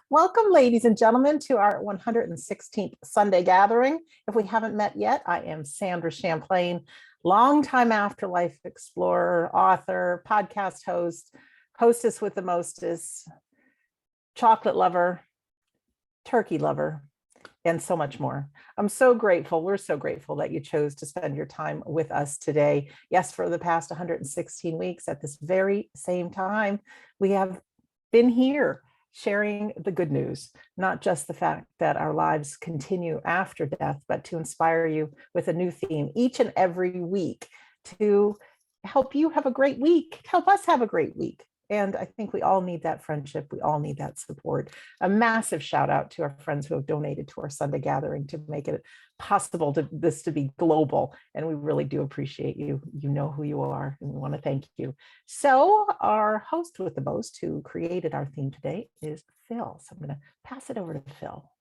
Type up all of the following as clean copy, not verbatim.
Welcome, ladies and gentlemen, to our 116th Sunday gathering. If we haven't met yet, I am Sandra Champlain, longtime afterlife explorer, author, podcast host, hostess with the mostest, chocolate lover, turkey lover, and so much more. I'm so grateful. We're so grateful that you chose to spend your time with us today. Yes, for the past 116 weeks at this very same time, we have been here sharing the good news, not just the fact that our lives continue after death, but to inspire you with a new theme each and every week to help you have a great week, help us have a great week. And I think we all need that friendship. We all need that support. A massive shout out to our friends who have donated to our Sunday gathering to make it possible to this to be global. And we really do appreciate you. You know who you are, and we want to thank you. So our host with the most, who created our theme today, is Phil. So I'm going to pass it over to Phil.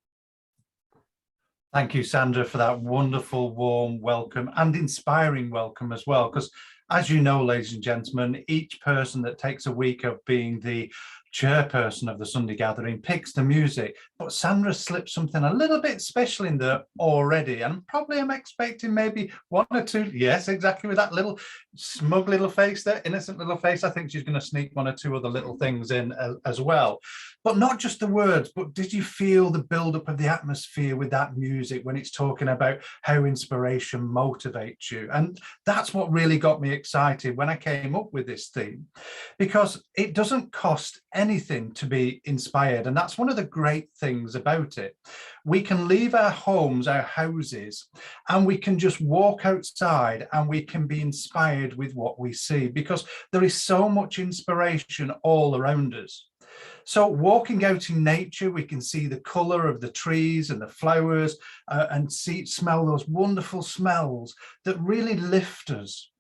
Thank you, Sandra, for that wonderful, warm welcome and inspiring welcome as well. Because as you know, ladies and gentlemen, each person that takes a week of being the chairperson of the Sunday gathering picks the music, but Sandra slipped something a little bit special in there already, and probably I'm expecting maybe one or two. Yes, exactly, with that little smug little face there, innocent little face. I think she's going to sneak one or two other little things in as well. But not just the words, but did you feel the build-up of the atmosphere with that music when it's talking about how inspiration motivates you? And that's what really got me excited when I came up with this theme, because it doesn't cost anything to be inspired. And that's one of the great things about it. We can leave our homes, our houses, and we can just walk outside and we can be inspired with what we see, because there is so much inspiration all around us. So walking out in nature, we can see the color of the trees and the flowers and smell those wonderful smells that really lift us.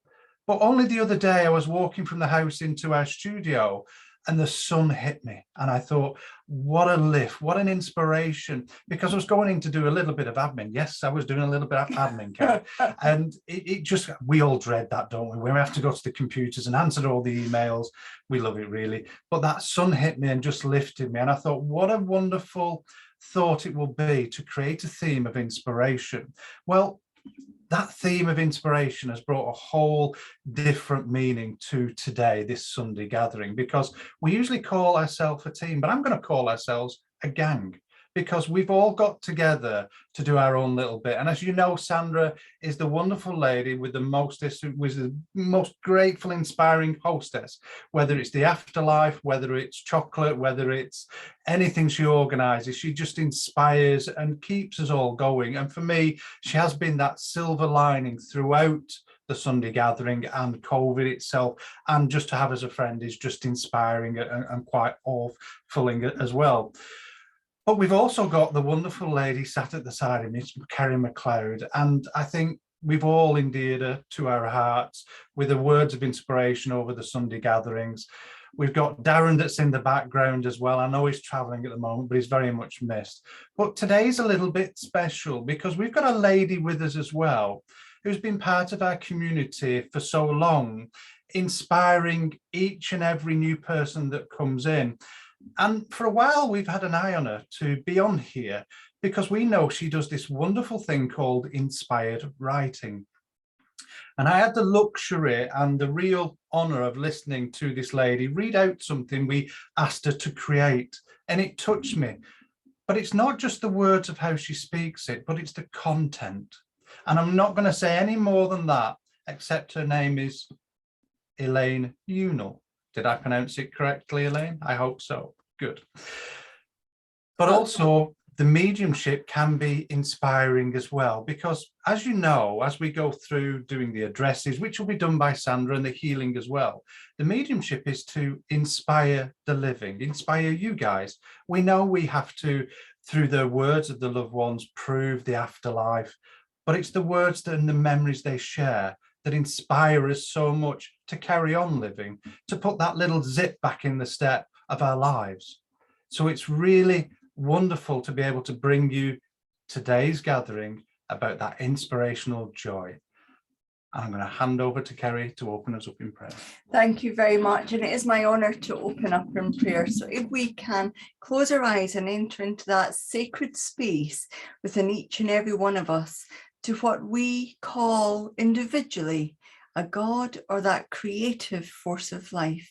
But only the other day I was walking from the house into our studio and the sun hit me, and I thought, what a lift, what an inspiration, because I was going in to do a little bit of admin. Yes, I was doing a little bit of admin, Karen. And it just, we all dread that, don't we? When we have to go to the computers and answer all the emails, we love it really. But that sun hit me and just lifted me, and I thought, what a wonderful thought it will be to create a theme of inspiration. Well, that theme of inspiration has brought a whole different meaning to today, this Sunday gathering, because we usually call ourselves a team, but I'm going to call ourselves a gang, because we've all got together to do our own little bit. And as you know, Sandra is the wonderful lady with the most grateful, inspiring hostess, whether it's the afterlife, whether it's chocolate, whether it's anything she organizes. She just inspires and keeps us all going. And for me, she has been that silver lining throughout the Sunday gathering and COVID itself, and just to have as a friend is just inspiring and quite awe-filling as well. But we've also got the wonderful lady sat at the side of me, Carrie McLeod, and I think we've all endeared her to our hearts with the words of inspiration over the Sunday gatherings. We've got Darren that's in the background as well. I know he's traveling at the moment, but he's very much missed. But today's a little bit special because we've got a lady with us as well, who's been part of our community for so long, inspiring each and every new person that comes in. And for a while, we've had an eye on her to be on here because we know she does this wonderful thing called inspired writing. And I had the luxury and the real honor of listening to this lady read out something we asked her to create, and it touched me. But it's not just the words of how she speaks it, but it's the content. And I'm not going to say any more than that, except her name is Elaine Unal. Did I pronounce it correctly, Elaine? I hope so. Good. But also, the mediumship can be inspiring as well, because as you know, as we go through doing the addresses, which will be done by Sandra, and the healing as well, the mediumship is to inspire the living, inspire you guys. We know we have to, through the words of the loved ones, prove the afterlife, but it's the words and the memories they share that inspire us so much to carry on living, to put that little zip back in the step of our lives. So it's really wonderful to be able to bring you today's gathering about that inspirational joy. And I'm going to hand over to Kerry to open us up in prayer. Thank you very much. And it is my honour to open up in prayer. So if we can close our eyes and enter into that sacred space within each and every one of us to what we call individually a God or that creative force of life.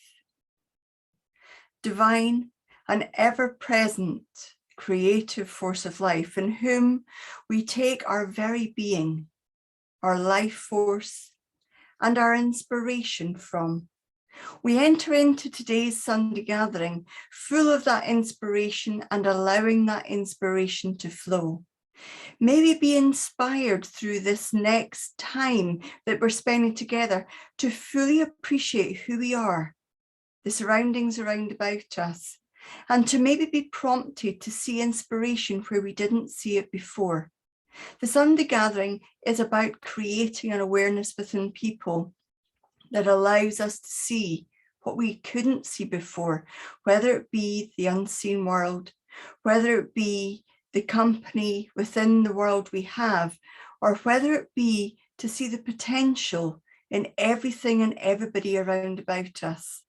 Divine and ever-present creative force of life in whom we take our very being, our life force, and our inspiration from. We enter into today's Sunday gathering full of that inspiration and allowing that inspiration to flow. May we be inspired through this next time that we're spending together to fully appreciate who we are, the surroundings around about us, and to maybe be prompted to see inspiration where we didn't see it before. The Sunday gathering is about creating an awareness within people that allows us to see what we couldn't see before, whether it be the unseen world, whether it be the company within the world we have, or whether it be to see the potential in everything and everybody around about us.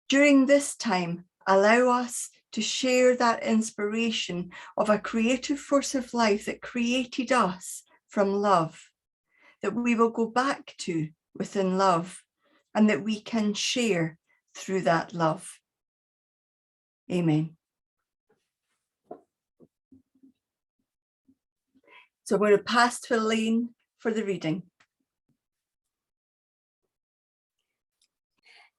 During this time, allow us to share that inspiration of a creative force of life that created us from love, that we will go back to within love, and that we can share through that love. Amen. So I'm going to pass to Elaine for the reading.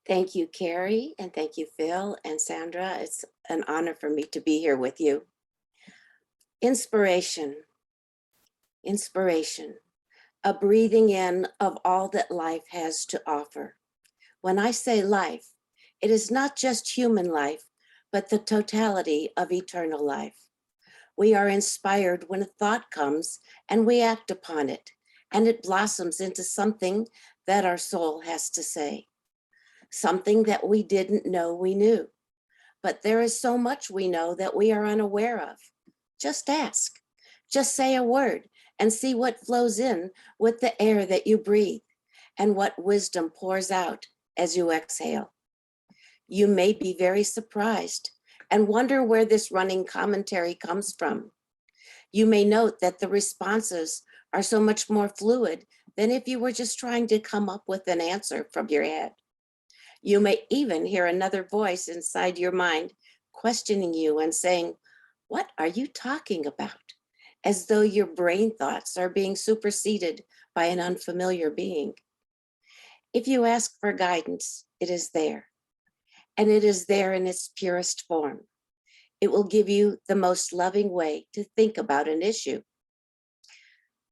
Thank you, Carrie, and thank you, Phil and Sandra. It's an honor for me to be here with you. Inspiration, inspiration, a breathing in of all that life has to offer. When I say life, it is not just human life, but the totality of eternal life. We are inspired when a thought comes and we act upon it, and it blossoms into something that our soul has to say. Something that we didn't know we knew. But there is so much we know that we are unaware of. Just ask. Just say a word and see what flows in with the air that you breathe and what wisdom pours out as you exhale. You may be very surprised and wonder where this running commentary comes from. You may note that the responses are so much more fluid than if you were just trying to come up with an answer from your head. You may even hear another voice inside your mind questioning you and saying, "What are you talking about?" As though your brain thoughts are being superseded by an unfamiliar being. If you ask for guidance, it is there. And it is there in its purest form. It will give you the most loving way to think about an issue.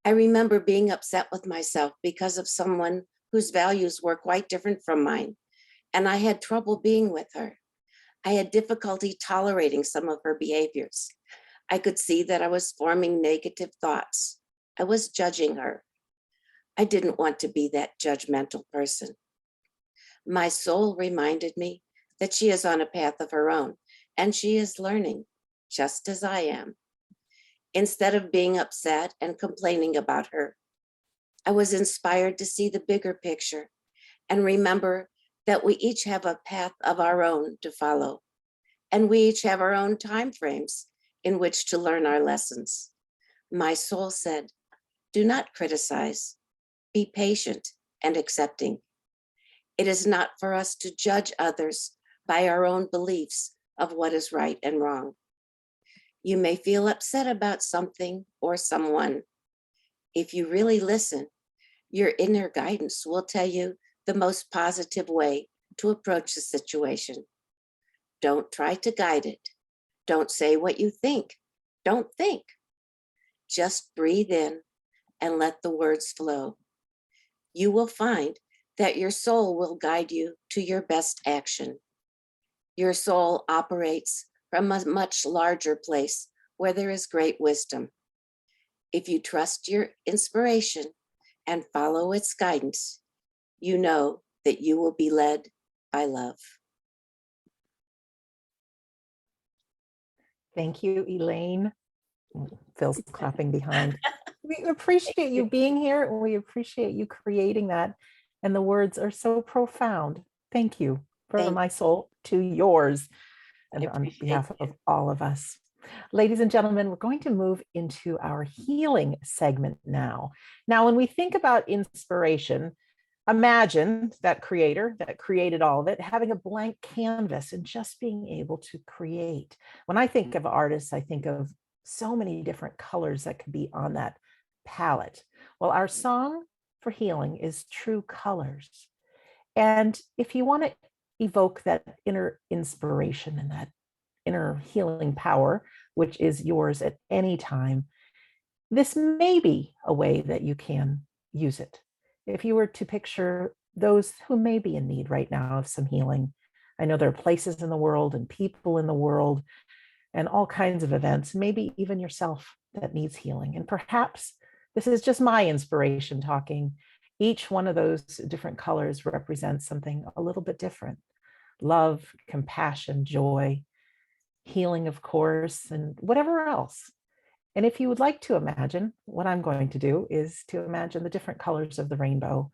I remember being upset with myself because of someone whose values were quite different from mine. And I had trouble being with her. I had difficulty tolerating some of her behaviors. I could see that I was forming negative thoughts. I was judging her. I didn't want to be that judgmental person. My soul reminded me that she is on a path of her own, and she is learning, just as I am. Instead of being upset and complaining about her, I was inspired to see the bigger picture and remember that we each have a path of our own to follow, and we each have our own time frames in which to learn our lessons. My soul said, do not criticize, be patient and accepting. It is not for us to judge others by our own beliefs of what is right and wrong. You may feel upset about something or someone. If you really listen, your inner guidance will tell you the most positive way to approach the situation. Don't try to guide it. Don't say what you think. Don't think. Just breathe in and let the words flow. You will find that your soul will guide you to your best action. Your soul operates from a much larger place where there is great wisdom. If you trust your inspiration and follow its guidance, you know that you will be led by love. Thank you, Elaine. Phil's clapping behind. We appreciate you being here, and we appreciate you creating that. And the words are so profound. Thank you from Thank my soul to yours, and I on appreciate behalf you. of all of us. Ladies and gentlemen, we're going to move into our healing segment now. Now, when we think about inspiration, imagine that creator that created all of it having a blank canvas and just being able to create. When I think of artists, I think of so many different colors that could be on that palette. Well, our song for healing is True Colors. And if you want to evoke that inner inspiration and that inner healing power, which is yours at any time, this may be a way that you can use it. If you were to picture those who may be in need right now of some healing, I know there are places in the world and people in the world and all kinds of events, maybe even yourself that needs healing. And perhaps this is just my inspiration talking. Each one of those different colors represents something a little bit different. Love, compassion, joy, healing, of course, and whatever else. And if you would like to imagine, what I'm going to do is to imagine the different colors of the rainbow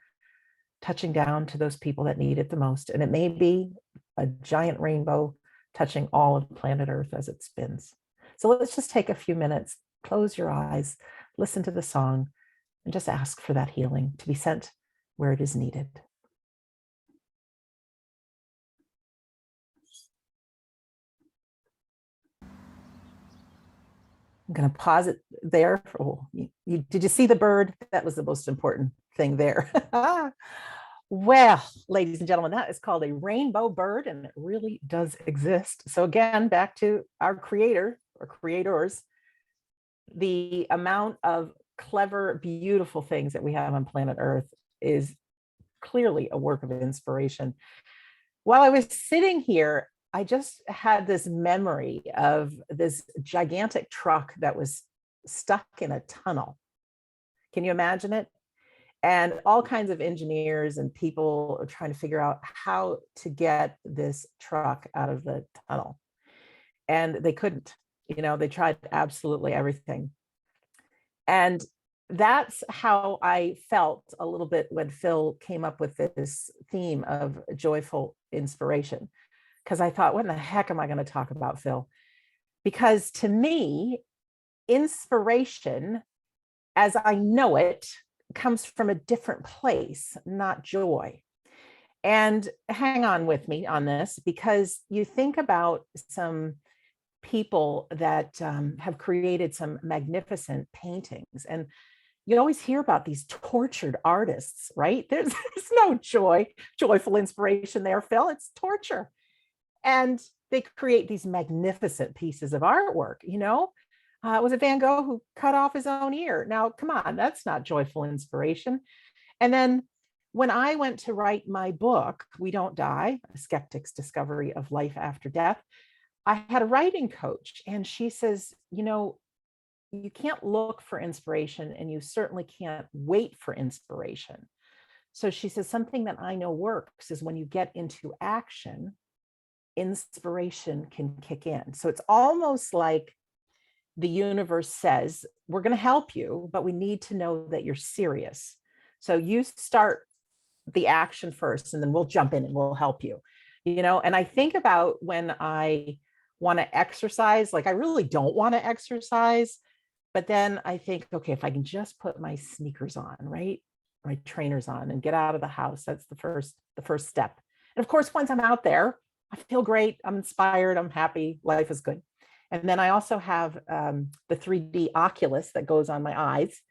touching down to those people that need it the most. And it may be a giant rainbow touching all of planet Earth as it spins. So let's just take a few minutes, close your eyes, listen to the song, and just ask for that healing to be sent where it is needed. I'm going to pause it there. Did you see the bird? That was the most important thing there. Well, ladies and gentlemen, that is called a rainbow bird, and it really does exist. So again, back to our creator or creators, the amount of clever, beautiful things that we have on planet Earth is clearly a work of inspiration. While I was sitting here, I just had this memory of this gigantic truck that was stuck in a tunnel. Can you imagine it? And all kinds of engineers and people are trying to figure out how to get this truck out of the tunnel. And they couldn't, they tried absolutely everything. And that's how I felt a little bit when Phil came up with this theme of joyful inspiration. Because I thought, what in the heck am I going to talk about, Phil? Because to me, inspiration, as I know it, comes from a different place, not joy. And hang on with me on this, because you think about some people that have created some magnificent paintings, and you always hear about these tortured artists, right? There's no joyful inspiration there, Phil. It's torture. And they create these magnificent pieces of artwork, was it Van Gogh who cut off his own ear? Now, come on, that's not joyful inspiration. And then when I went to write my book, We Don't Die, A Skeptic's Discovery of Life After Death, I had a writing coach, and she says, you can't look for inspiration, and you certainly can't wait for inspiration. So she says, something that I know works is when you get into action, inspiration can kick in. So it's almost like the universe says, we're going to help you, but we need to know that you're serious. So you start the action first, and then we'll jump in and we'll help you, and I think about when I want to exercise, like I really don't want to exercise, but then I think, okay, if I can just put my sneakers on, right? My trainers on and get out of the house, that's the first step. And of course, once I'm out there, I feel great. I'm inspired. I'm happy. Life is good. And then I also have the 3D Oculus that goes on my eyes.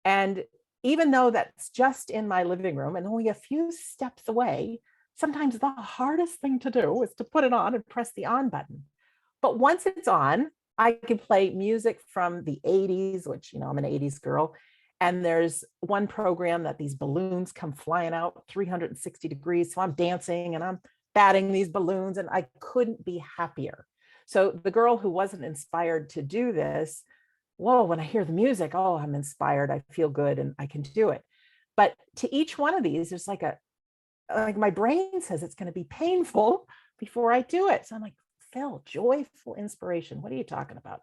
And even though that's just in my living room and only a few steps away, sometimes the hardest thing to do is to put it on and press the on button. But once it's on, I can play music from the 80s, which, I'm an 80s girl. And there's one program that these balloons come flying out 360 degrees. So I'm dancing and I'm batting these balloons, and I couldn't be happier. So the girl who wasn't inspired to do this, whoa, when I hear the music, oh, I'm inspired. I feel good and I can do it. But to each one of these, there's like my brain says it's going to be painful before I do it. So I'm like, Phil, joyful inspiration. What are you talking about?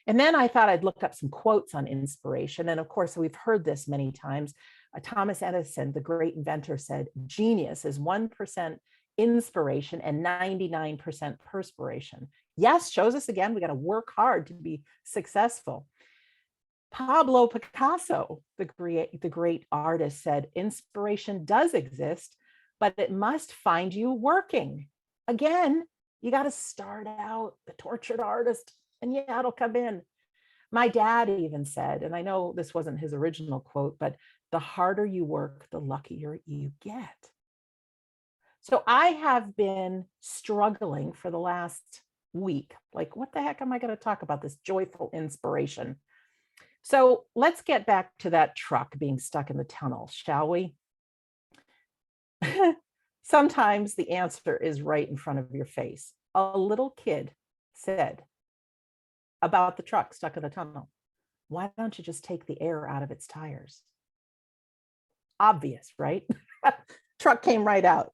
And then I thought I'd look up some quotes on inspiration. And of course, we've heard this many times. Thomas Edison, the great inventor, said, genius is 1% inspiration and 99% perspiration. Yes, shows us again, we got to work hard to be successful. Pablo Picasso, the great artist, said, inspiration does exist, but it must find you working. Again, you got to start out the tortured artist, and yeah, it'll come in. My dad even said, and I know this wasn't his original quote, but the harder you work, the luckier you get. So I have been struggling for the last week. Like, what the heck am I going to talk about this joyful inspiration? So let's get back to that truck being stuck in the tunnel, shall we? Sometimes the answer is right in front of your face. A little kid said about the truck stuck in the tunnel, why don't you just take the air out of its tires? Obvious, right? Truck came right out.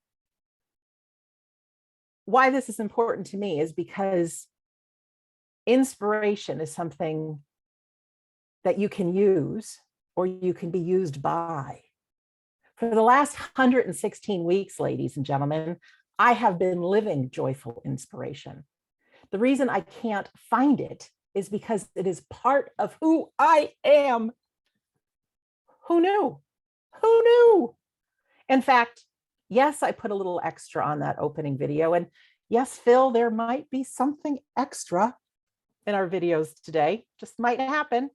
Why this is important to me is because inspiration is something that you can use or you can be used by. For the last 116 weeks, ladies and gentlemen, I have been living joyful inspiration. The reason I can't find it is because it is part of who I am. Who knew? Who knew? In fact, yes, I put a little extra on that opening video. And yes, Phil, there might be something extra in our videos today, just might happen.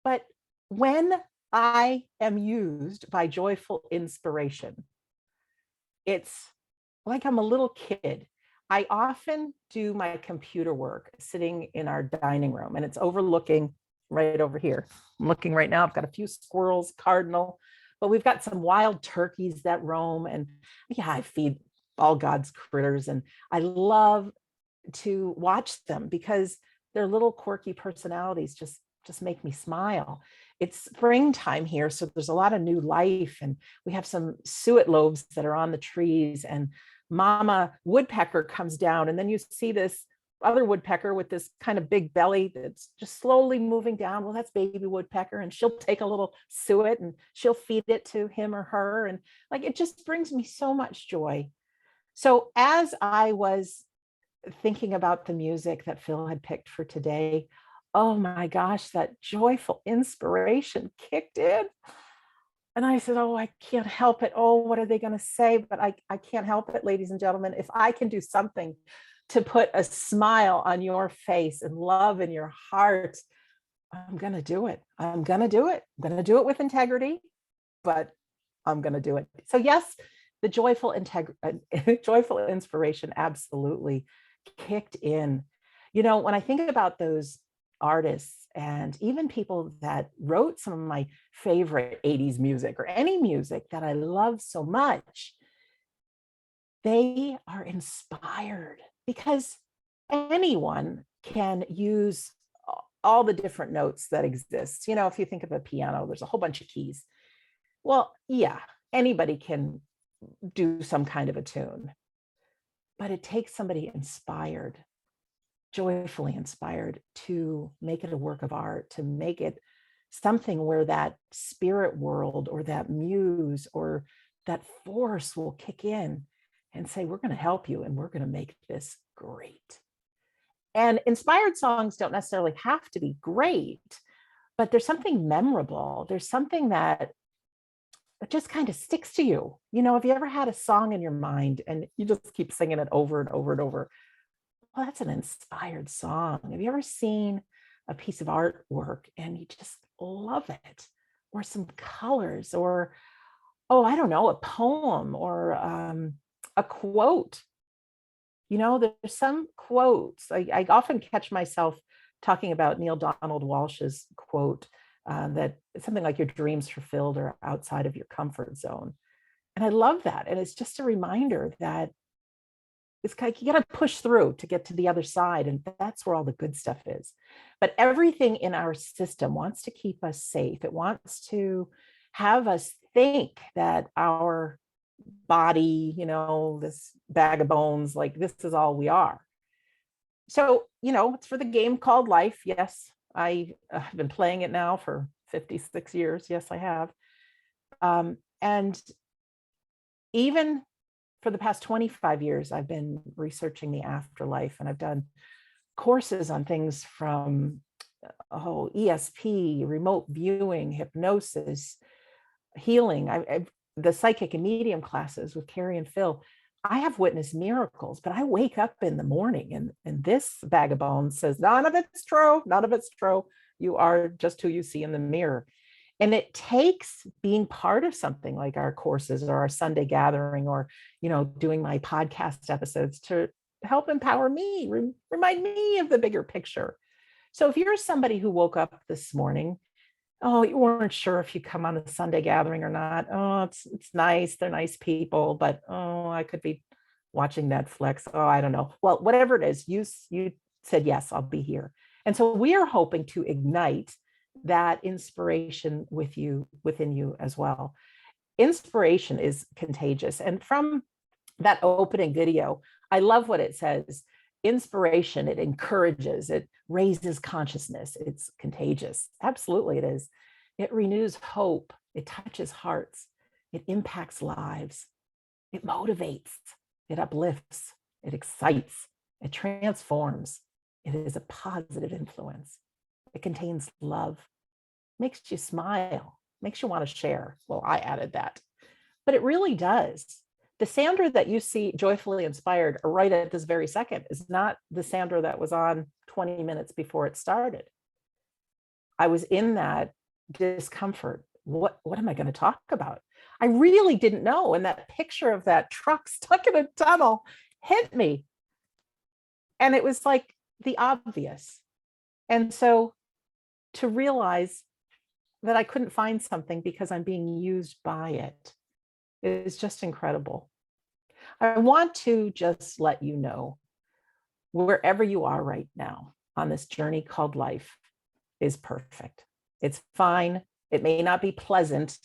But when I am used by joyful inspiration, it's like I'm a little kid. I often do my computer work sitting in our dining room, and it's overlooking right over here. I'm looking right now. I've got a few squirrels, cardinal, but we've got some wild turkeys that roam. And yeah, I feed all God's critters. And I love to watch them because their little quirky personalities just make me smile. It's springtime here, so there's a lot of new life, and we have some suet loaves that are on the trees, and Mama woodpecker comes down, and then you see this other woodpecker with this kind of big belly that's just slowly moving down. Well, that's baby woodpecker, and she'll take a little suet and she'll feed it to him or her, and like it just brings me so much joy. So as I was thinking about the music that Phil had picked for today, oh my gosh, that joyful inspiration kicked in. And I said, oh, I can't help it. Oh, what are they going to say? But I can't help it, ladies and gentlemen. If I can do something to put a smile on your face and love in your heart, I'm going to do it. I'm going to do it. I'm going to do it with integrity, but I'm going to do it. So yes, the joyful inspiration absolutely kicked in. You know, when I think about those artists and even people that wrote some of my favorite 80s music or any music that I love so much, they are inspired because anyone can use all the different notes that exist. You know, if you think of a piano, there's a whole bunch of keys. Well, yeah, anybody can do some kind of a tune, but it takes somebody inspired, joyfully inspired, to make it a work of art, to make it something where that spirit world or that muse or that force will kick in and say, we're going to help you and we're going to make this great. And inspired songs don't necessarily have to be great, but there's something memorable. There's something that just kind of sticks to you. You know, have you ever had a song in your mind and you just keep singing it over and over and over? Well, that's an inspired song. Have you ever seen a piece of artwork and you just love it? Or some colors, or, oh, I don't know, a poem or a quote. You know, there's some quotes. I often catch myself talking about Neil Donald Walsh's quote that something like your dreams fulfilled are outside of your comfort zone. And I love that. And it's just a reminder that it's like you got to push through to get to the other side. And that's where all the good stuff is. But everything in our system wants to keep us safe. It wants to have us think that our body, you know, this bag of bones, like this is all we are. So, it's for the game called life. Yes, I have been playing it now for 56 years. Yes, I have. And even for the past 25 years, I've been researching the afterlife, and I've done courses on things from ESP, remote viewing, hypnosis, healing. The psychic and medium classes with Carrie and Phil. I have witnessed miracles, but I wake up in the morning and this bag of bones says, none of it's true. None of it's true. You are just who you see in the mirror. And it takes being part of something like our courses or our Sunday gathering or, doing my podcast episodes to help empower me, remind me of the bigger picture. So if you're somebody who woke up this morning, you weren't sure if you come on the Sunday gathering or not. It's nice. They're nice people, but I could be watching Netflix. I don't know. Well, whatever it is, you said, yes, I'll be here. And so we are hoping to ignite that inspiration within you as well. Inspiration is contagious. And from that opening video, I love what it says. Inspiration, it encourages, it raises consciousness, it's contagious. Absolutely it is. It renews hope, it touches hearts, it impacts lives, it motivates, it uplifts, it excites, it transforms. It is a positive influence. It contains love, makes you smile, makes you want to share. Well, I added that, but it really does. The Sandra that you see joyfully inspired right at this very second is not the Sandra that was on 20 minutes before it started. I was in that discomfort. What am I going to talk about? I really didn't know. And that picture of that truck stuck in a tunnel hit me. And it was like the obvious. And so to realize that I couldn't find something because I'm being used by it is just incredible. I want to just let you know, wherever you are right now on this journey called life is perfect. It's fine. It may not be pleasant,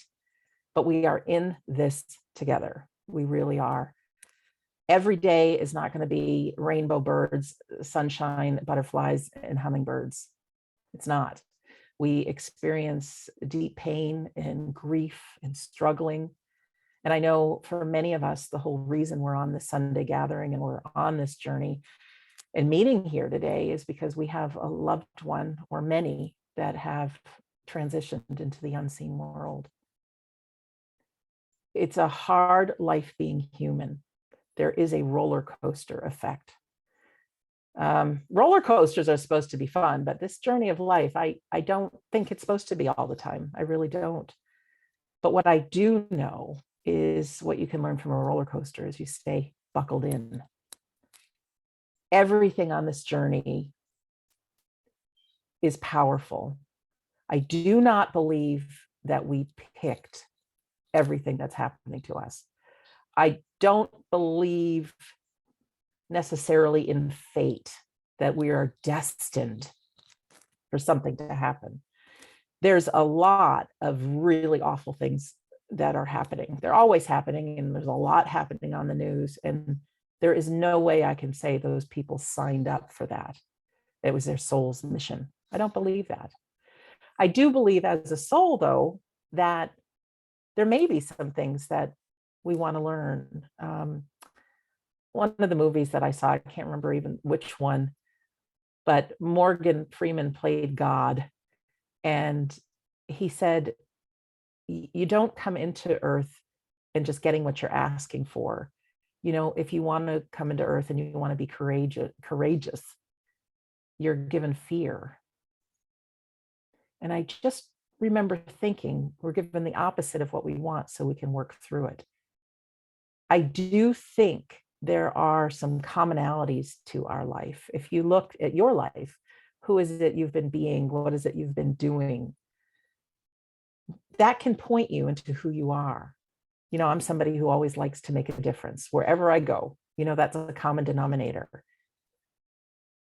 but we are in this together. We really are. Every day is not going to be rainbow birds, sunshine, butterflies, and hummingbirds. It's not. We experience deep pain and grief and struggling. And I know for many of us, the whole reason we're on this Sunday gathering and we're on this journey and meeting here today is because we have a loved one or many that have transitioned into the unseen world. It's a hard life being human. There is a roller coaster effect. Roller coasters are supposed to be fun, but this journey of life, I don't think it's supposed to be all the time. I really don't. But what I do know is what you can learn from a roller coaster is you stay buckled in. Everything on this journey is powerful. I do not believe that we picked everything that's happening to us. I don't believe necessarily in fate, that we are destined for something to happen. There's a lot of really awful things that are happening. They're always happening, and there's a lot happening on the news. And there is no way I can say those people signed up for that. It was their soul's mission. I don't believe that. I do believe as a soul, though, that there may be some things that we want to learn. One of the movies that I saw, I can't remember even which one, but Morgan Freeman played God. And he said, you don't come into Earth and just getting what you're asking for. If you want to come into Earth and you want to be courageous, you're given fear. And I just remember thinking we're given the opposite of what we want so we can work through it. I do think there are some commonalities to our life. If you look at your life, who is it you've been being? What is it you've been doing? That can point you into who you are. I'm somebody who always likes to make a difference wherever I go. That's a common denominator.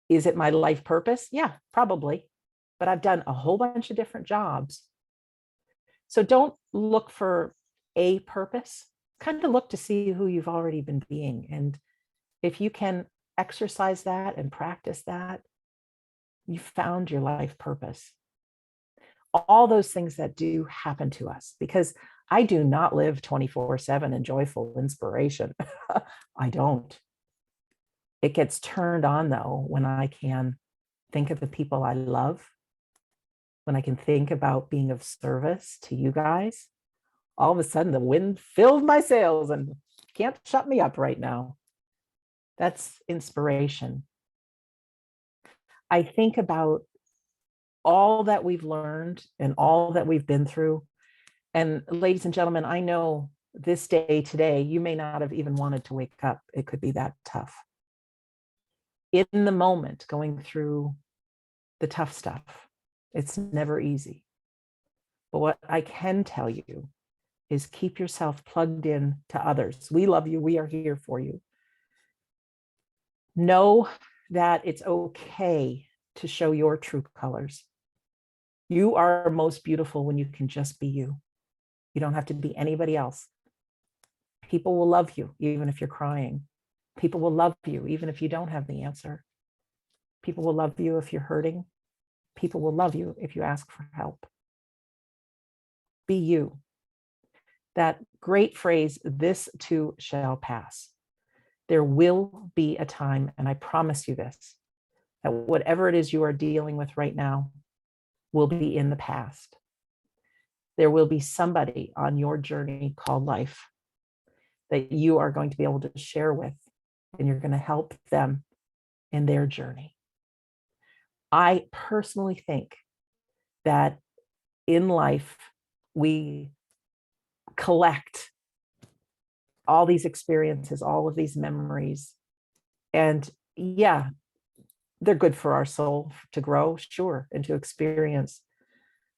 Is it my life purpose? Yeah, probably. But I've done a whole bunch of different jobs. So don't look for a purpose. Kind of look to see who you've already been being. And if you can exercise that and practice that, you found your life purpose. All those things that do happen to us, because I do not live 24/7 in joyful inspiration. I don't. It gets turned on though when I can think of the people I love, when I can think about being of service to you guys. All of a sudden the wind filled my sails and can't shut me up right now. That's inspiration. I think about all that we've learned and all that we've been through. And ladies and gentlemen, I know this day today, you may not have even wanted to wake up. It could be that tough. In the moment, going through the tough stuff, it's never easy. But what I can tell you is keep yourself plugged in to others. We love you. We are here for you. Know that it's okay to show your true colors. You are most beautiful when you can just be you. You don't have to be anybody else. People will love you even if you're crying. People will love you even if you don't have the answer. People will love you if you're hurting. People will love you if you ask for help. Be you. That great phrase, "This too shall pass." There will be a time, and I promise you this, that whatever it is you are dealing with right now will be in the past. There will be somebody on your journey called life that you are going to be able to share with, and you're going to help them in their journey. I personally think that in life, we collect all these experiences, all of these memories. And yeah, they're good for our soul to grow, sure, and to experience.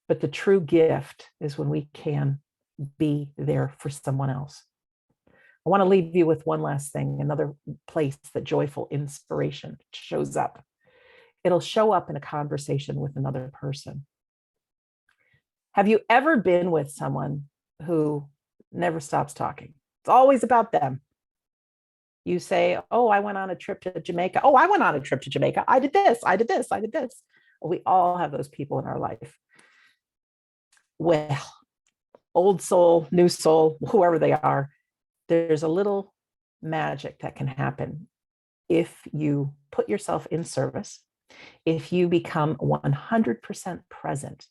But the true gift is when we can be there for someone else. I want to leave you with one last thing, another place that joyful inspiration shows up. It'll show up in a conversation with another person. Have you ever been with someone who never stops talking? It's always about them. You say, "Oh, I went on a trip to Jamaica. Oh, I went on a trip to Jamaica. I did this, I did this, I did this." Well, we all have those people in our life. Well, old soul, new soul, whoever they are, there's a little magic that can happen if you put yourself in service, if you become 100% present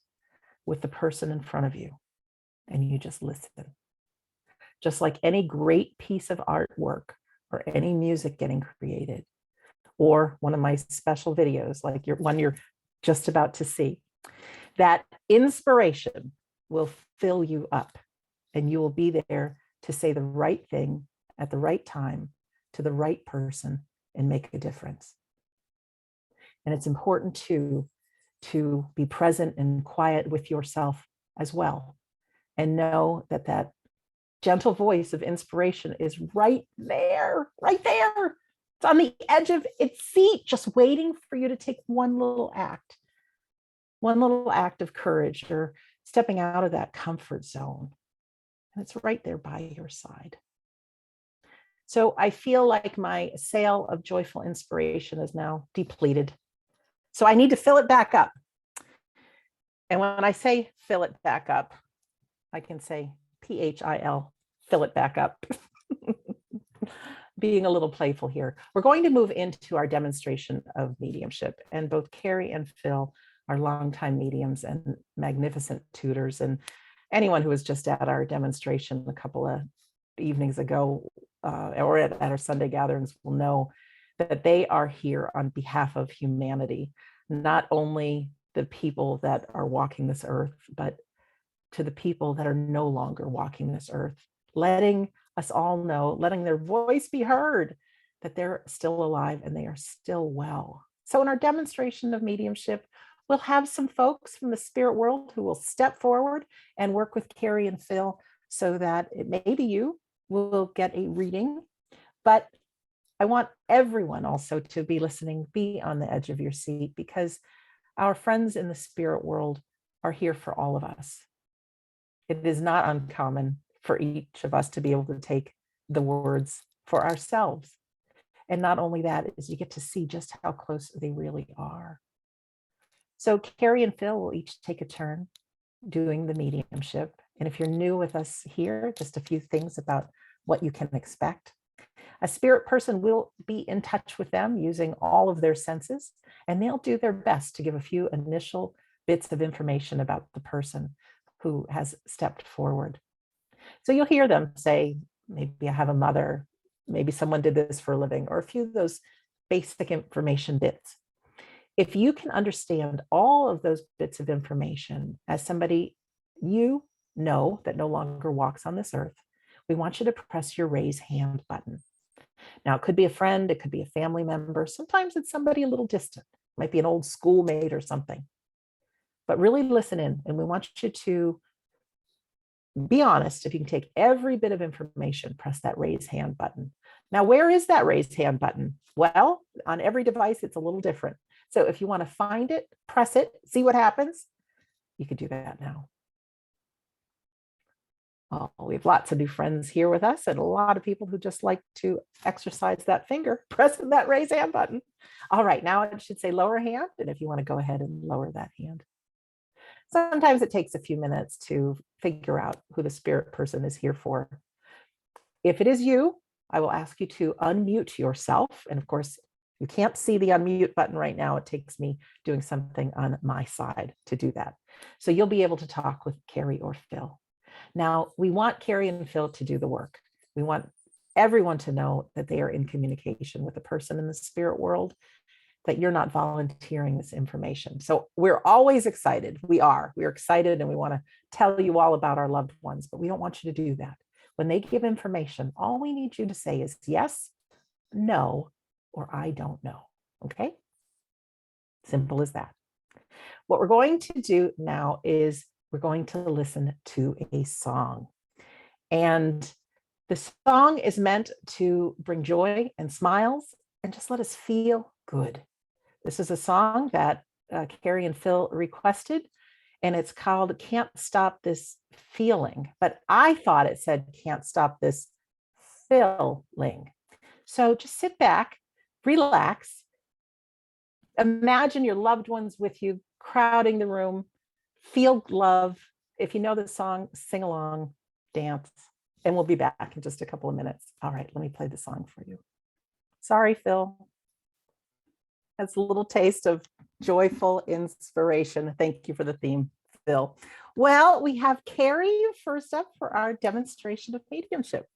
with the person in front of you and you just listen. Just like any great piece of artwork or any music getting created, or one of my special videos like one you're just about to see, that inspiration will fill you up and you will be there to say the right thing at the right time to the right person and make a difference. And it's important to be present and quiet with yourself as well, and know that that gentle voice of inspiration is right there, right there. It's on the edge of its seat, just waiting for you to take one little act of courage or stepping out of that comfort zone. And it's right there by your side. So I feel like my sail of joyful inspiration is now depleted. So I need to fill it back up. And when I say fill it back up, I can say PHIL, fill it back up. Being a little playful here. We're going to move into our demonstration of mediumship. And both Carrie and Phil are longtime mediums and magnificent tutors. And anyone who was just at our demonstration a couple of evenings ago or at our Sunday gatherings will know that they are here on behalf of humanity, not only the people that are walking this earth, but to the people that are no longer walking this earth, letting us all know, letting their voice be heard, that they're still alive and they are still well. So in our demonstration of mediumship, we'll have some folks from the spirit world who will step forward and work with Carrie and Phil so that maybe you will get a reading. But I want everyone also to be listening, be on the edge of your seat, because our friends in the spirit world are here for all of us. It is not uncommon for each of us to be able to take the words for ourselves. And not only that, is you get to see just how close they really are. So Carrie and Phil will each take a turn doing the mediumship. And if you're new with us here, just a few things about what you can expect. A spirit person will be in touch with them using all of their senses, and they'll do their best to give a few initial bits of information about the person who has stepped forward. So you'll hear them say, maybe I have a mother, maybe someone did this for a living, or a few of those basic information bits. If you can understand all of those bits of information as somebody you know that no longer walks on this earth, we want you to press your raise hand button. Now, it could be a friend, it could be a family member. Sometimes it's somebody a little distant, it might be an old schoolmate or something. But really listen in, and we want you to be honest. If you can take every bit of information, press that raise hand button. Now, where is that raise hand button? Well, on every device, it's a little different. So if you want to find it, press it, see what happens. You could do that now. Oh, we have lots of new friends here with us and a lot of people who just like to exercise that finger, pressing that raise hand button. All right, now it should say lower hand. And if you want to go ahead and lower that hand. Sometimes it takes a few minutes to figure out who the spirit person is here for. If it is you, I will ask you to unmute yourself. And of course, you can't see the unmute button right now. It takes me doing something on my side to do that. So you'll be able to talk with Carrie or Phil. Now, we want Carrie and Phil to do the work. We want everyone to know that they are in communication with a person in the spirit world, that you're not volunteering this information. So we're always excited. We're excited and we want to tell you all about our loved ones, but we don't want you to do that. When they give information, all we need you to say is yes, no, or I don't know. Okay? Simple as that. What we're going to do now is we're going to listen to a song. And the song is meant to bring joy and smiles and just let us feel good. This is a song that Carrie and Phil requested, and it's called Can't Stop This Feeling. But I thought it said Can't Stop This Feeling. So just sit back, relax, imagine your loved ones with you, crowding the room, feel love. If you know the song, sing along, dance, and we'll be back in just a couple of minutes. All right, let me play the song for you. Sorry, Phil. That's a little taste of joyful inspiration. Thank you for the theme, Phil. Well, we have Carrie first up for our demonstration of mediumship.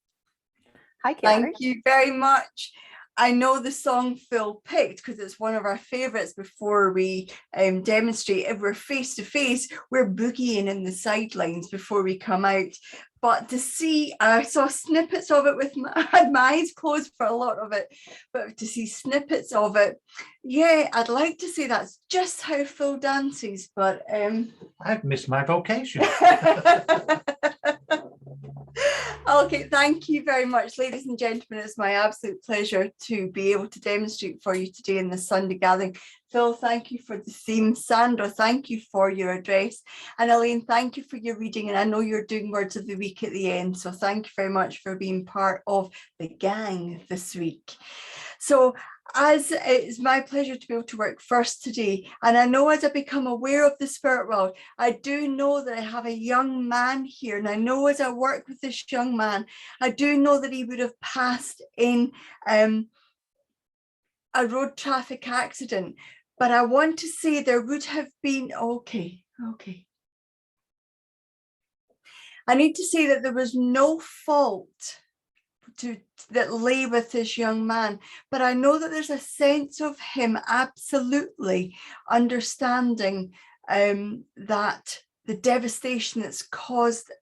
Hi, Carrie. Thank you very much. I know the song Phil picked because it's one of our favorites before we demonstrate. If we're face to face, we're boogieing in the sidelines before we come out. But to see, I saw snippets of it I had my eyes closed for a lot of it, but to see snippets of it, yeah, I'd like to say that's just how Phil dances, but I've missed my vocation. Okay, thank you very much, ladies and gentlemen. It's my absolute pleasure to be able to demonstrate for you today in the Sunday gathering. Phil, thank you for the theme. Sandra, thank you for your address. And Elaine, thank you for your reading. And I know you're doing words of the week at the end. So thank you very much for being part of the gang this week. So as it's my pleasure to be able to work first today, and I know as I become aware of the spirit world, I do know that I have a young man here, and I know as I work with this young man, I do know that he would have passed in a road traffic accident, but I want to say there would have been, okay. I need to say that there was no fault that lay with this young man, but I know that there's a sense of him absolutely understanding that the devastation that's caused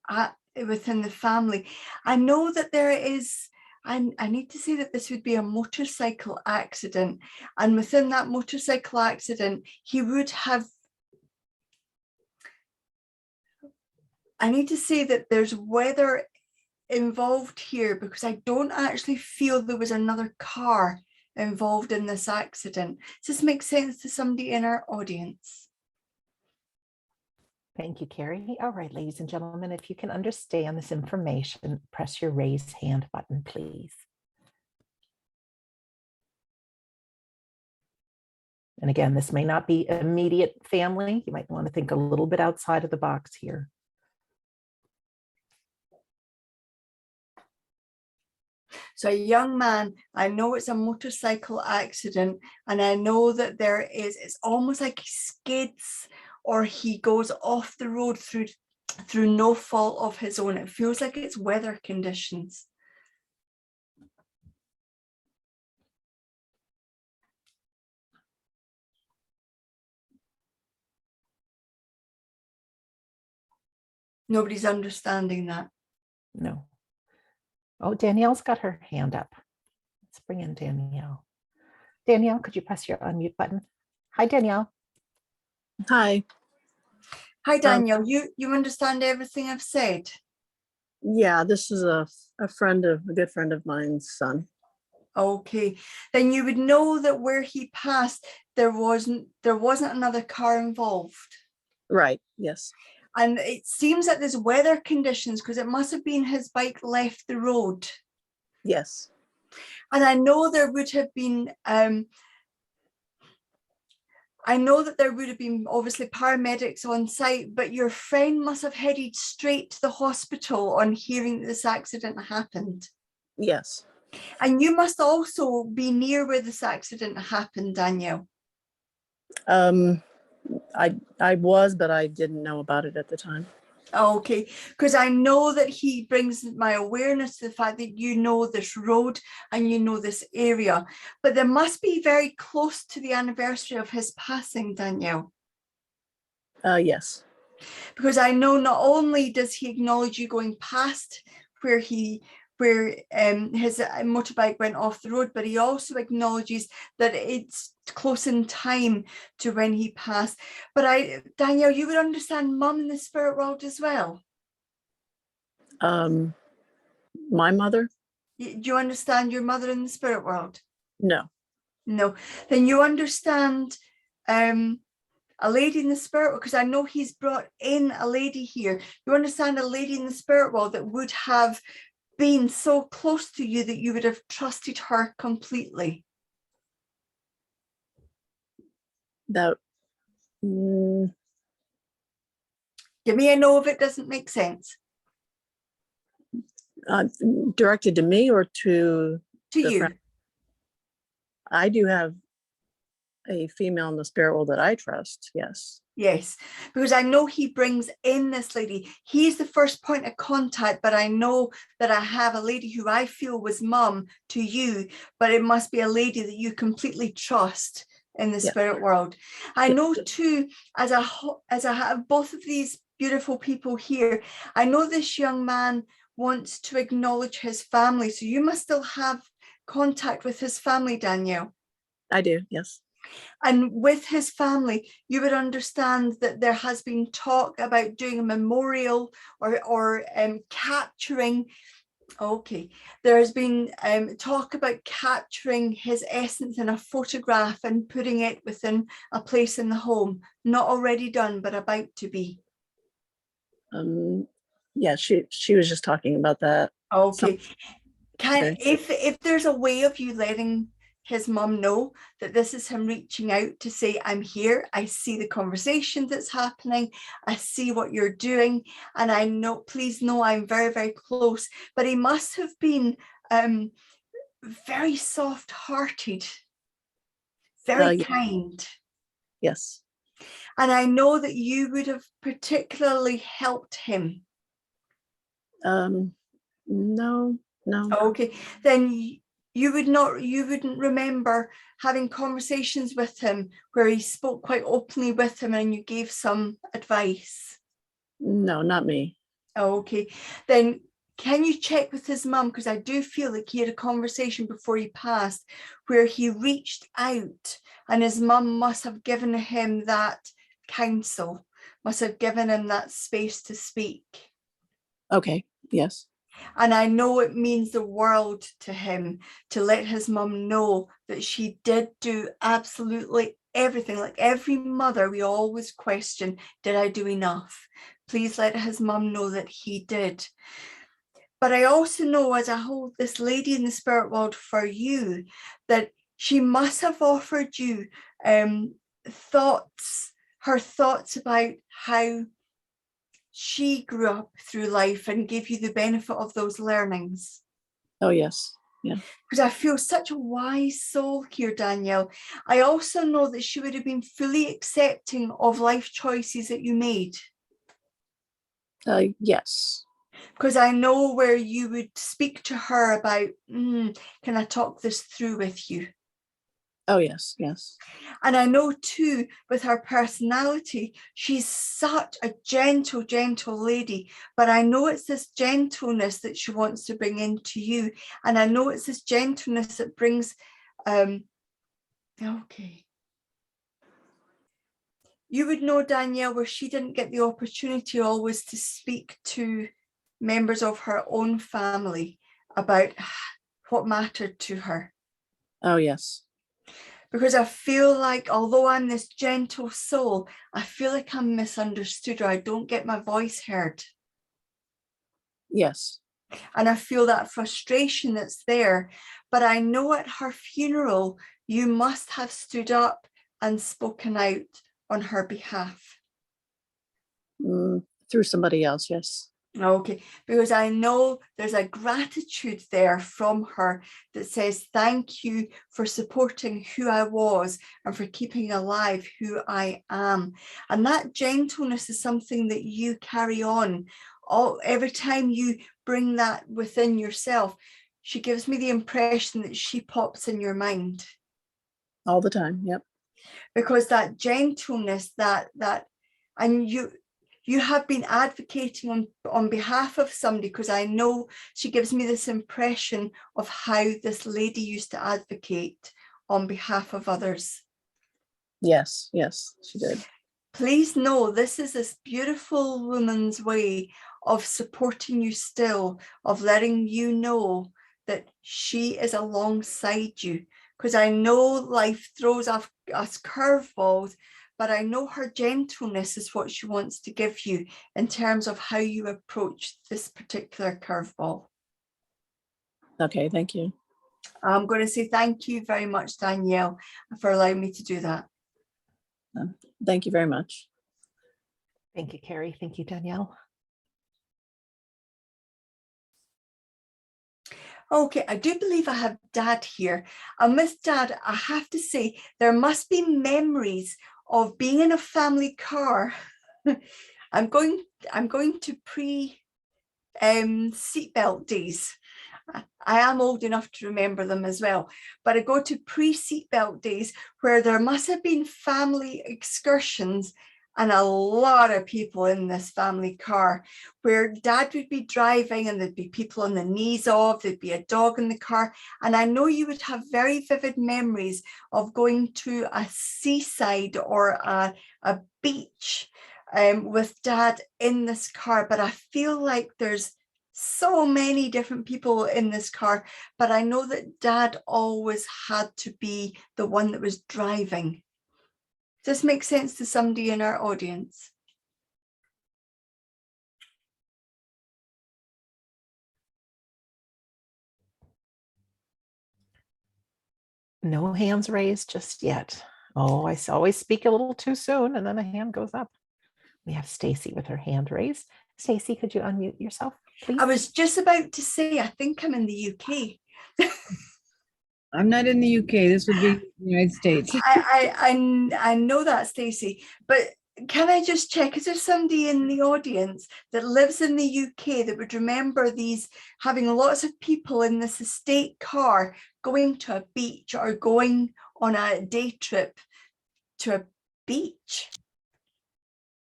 within the family. I know that there is, I need to say that this would be a motorcycle accident, and within that motorcycle accident he would have, I need to say that there's weather involved here, because I don't actually feel there was another car involved in this accident. Does this make sense to somebody in our audience? Thank you, Carrie. All right, ladies and gentlemen, if you can understand this information, press your raise hand button, please. And again, this may not be immediate family. You might want to think a little bit outside of the box here. So a young man, I know it's a motorcycle accident, and I know that it's almost like he skids or he goes off the road through no fault of his own. It feels like it's weather conditions. Nobody's understanding that. No. Oh, Danielle's got her hand up. Let's bring in Danielle. Danielle, could you press your unmute button? Hi, Danielle. Hi. Hi, Danielle. You understand everything I've said? Yeah, this is a good friend of mine's son. Okay, then you would know that where he passed, there wasn't another car involved. Right. Yes. And it seems that there's weather conditions, because it must have been his bike left the road. Yes. And I know there would have been, obviously paramedics on site, but your friend must have headed straight to the hospital on hearing that this accident happened. Yes. And you must also be near where this accident happened, Danielle. I was, but I didn't know about it at the time. Okay, because I know that he brings my awareness to the fact that you know this road and you know this area, but there must be very close to the anniversary of his passing, Danielle. Yes. Because I know not only does he acknowledge you going past where his motorbike went off the road, but he also acknowledges that it's close in time to when he passed. But Danielle, you would understand Mum in the spirit world as well. My mother? Do you understand your mother in the spirit world? No. No. Then you understand a lady in the spirit world, because I know he's brought in a lady here. You understand a lady in the spirit world that would have been so close to you that you would have trusted her completely. That. Give me a no if it doesn't make sense. Directed to me or to You. friend? I do have a female in the spirit world that I trust. Yes. Yes, because I know he brings in this lady. He's the first point of contact, but I know that I have a lady who I feel was Mum to you, but it must be a lady that you completely trust in the spirit world. I know too, as I have both of these beautiful people here, I know this young man wants to acknowledge his family. So you must still have contact with his family, Danielle. I do, yes. And with his family, you would understand that there has been talk about doing a memorial or capturing. Okay, there has been talk about capturing his essence in a photograph and putting it within a place in the home. Not already done, but about to be. Yeah, she was just talking about that. Okay. If there's a way of you letting his mum know that this is him reaching out to say, I'm here, I see the conversation that's happening, I see what you're doing, and I know, please know I'm very, very close. But he must have been very soft-hearted, very kind. Yes. And I know that you would have particularly helped him. No. Okay, then you wouldn't remember having conversations with him where he spoke quite openly with him and you gave some advice. No, not me. Okay, then can you check with his mum, because I do feel like he had a conversation before he passed where he reached out and his mum must have given him that counsel, must have given him that space to speak. Okay, yes. And I know it means the world to him to let his mum know that she did do absolutely everything. Like every mother, we always question, did I do enough? Please let his mum know that he did. But I also know, as I hold this lady in the spirit world for you, that she must have offered you her thoughts about how she grew up through life and gave you the benefit of those learnings. Oh, yes. Yeah. Because I feel such a wise soul here, Danielle. I also know that she would have been fully accepting of life choices that you made. Yes. Because I know where you would speak to her about, can I talk this through with you? Oh, yes. Yes. And I know too, with her personality, she's such a gentle, gentle lady. But I know it's this gentleness that she wants to bring into you. And I know it's this gentleness that brings, okay. You would know, Danielle, where she didn't get the opportunity always to speak to members of her own family about what mattered to her. Oh, yes. Because I feel like, although I'm this gentle soul, I feel like I'm misunderstood, or I don't get my voice heard. Yes. And I feel that frustration that's there. But I know at her funeral, you must have stood up and spoken out on her behalf. Through somebody else, yes. Okay, because I know there's a gratitude there from her that says, thank you for supporting who I was and for keeping alive who I am. And that gentleness is something that you carry on. Every time you bring that within yourself, she gives me the impression that she pops in your mind. All the time, yep. Because that gentleness, and you have been advocating on behalf of somebody, because I know she gives me this impression of how this lady used to advocate on behalf of others. Yes, yes, she did. Please know this is this beautiful woman's way of supporting you still, of letting you know that she is alongside you. Because I know life throws us curveballs, but I know her gentleness is what she wants to give you in terms of how you approach this particular curveball. Okay, thank you. I'm going to say thank you very much, Danielle, for allowing me to do that. Thank you very much. Thank you, Carrie. Thank you, Danielle. Okay, I do believe I have Dad here. And with Dad, I have to say, there must be memories of being in a family car. I'm going to seatbelt days. I am old enough to remember them as well, but I go to pre-seatbelt days where there must have been family excursions and a lot of people in this family car, where Dad would be driving and there'd be people on the knees of, there'd be a dog in the car. And I know you would have very vivid memories of going to a seaside or a beach with Dad in this car. But I feel like there's so many different people in this car, but I know that Dad always had to be the one that was driving. Does this make sense to somebody in our audience? No hands raised just yet. Oh, I always speak a little too soon and then a hand goes up. We have Stacy with her hand raised. Stacy, could you unmute yourself, please? I was just about to say, I think I'm in the UK. I'm not in the UK. This would be the United States. I know that, Stacey, but can I just check, is there somebody in the audience that lives in the UK that would remember these, having lots of people in this estate car going to a beach or going on a day trip to a beach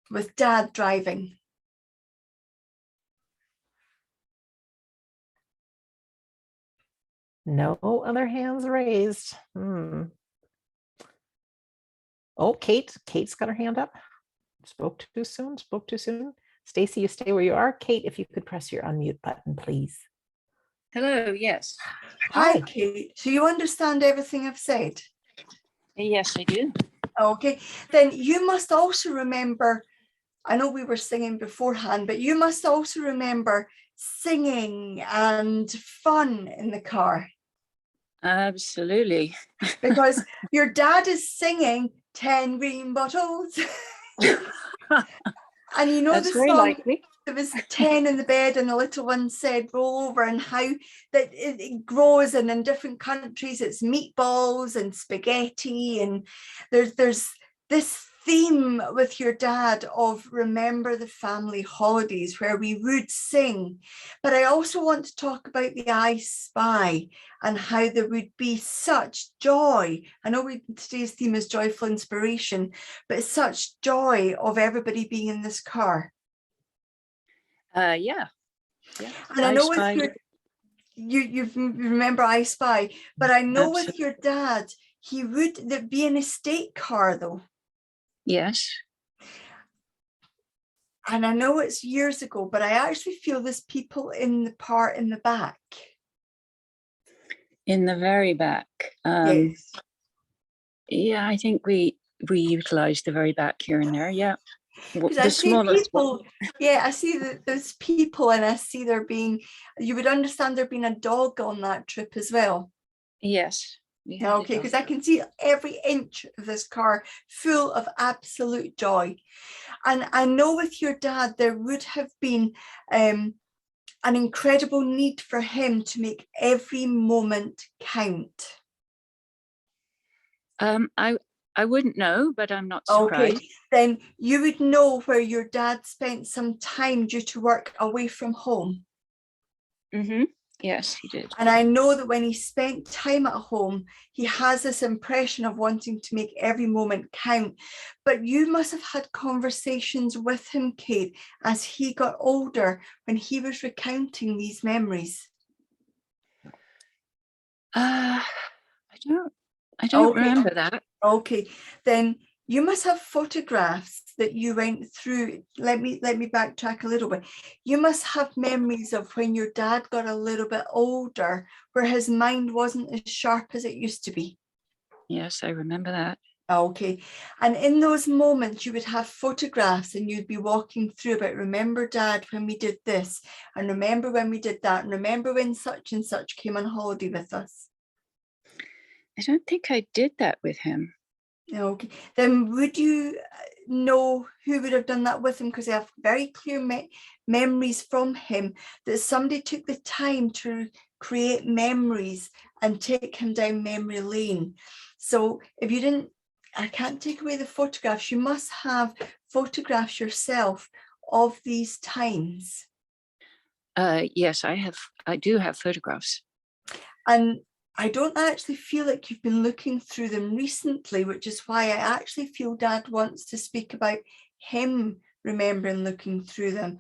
with Dad driving? No other hands raised. Oh, Kate's got her hand up. Spoke too soon. Stacy, you stay where you are. Kate, if you could press your unmute button, please. Hello, yes. Hi, Kate. So you understand everything I've said? Yes, I do. Okay, then you must also remember, I know we were singing beforehand, but you must also remember singing and fun in the car. Absolutely. Because your dad is singing 10 green bottles. And you know That's the very song, likely. there was 10 in the bed and the little one said roll over, and how that it grows, and in different countries it's meatballs and spaghetti, and there's this theme with your dad of remember the family holidays where we would sing. But I also want to talk about the I Spy and how there would be such joy. I know today's theme is joyful inspiration, but it's such joy of everybody being in this car. Yeah. And I know with you remember I Spy, but I know Absolutely. with your dad, he would be an estate car though. Yes. And I know it's years ago, but I actually feel there's people in the part in the back. In the very back. Yes. Yeah, I think we utilized the very back here and there. Yeah. Because The I see smallest one. people, yeah, I see that there's people, and I see there being, you would understand there being a dog on that trip as well. Yes. we had a Okay, dog. because I can see every inch of this car full of absolute joy. And I know with your dad, there would have been an incredible need for him to make every moment count. I wouldn't know, but I'm not surprised. Okay, then you would know where your dad spent some time due to work away from home. Mm-hmm. Yes, he did. And I know that when he spent time at home, he has this impression of wanting to make every moment count. But you must have had conversations with him, Kate, as he got older, when he was recounting these memories. I don't Okay. remember that. Okay, then you must have photographs that you went through. Let me backtrack a little bit. You must have memories of when your dad got a little bit older, where his mind wasn't as sharp as it used to be. Yes, I remember that. Okay, and in those moments you would have photographs, and you'd be walking through about, remember Dad when we did this, and remember when we did that, and remember when such and such came on holiday with us. I don't think I did that with him. Okay, then would you know who would have done that with him? Because I have very clear memories from him that somebody took the time to create memories and take him down memory lane. So if you didn't, I can't take away the photographs. You must have photographs yourself of these times. Yes, I do have photographs. And I don't actually feel like you've been looking through them recently, which is why I actually feel Dad wants to speak about him remembering looking through them.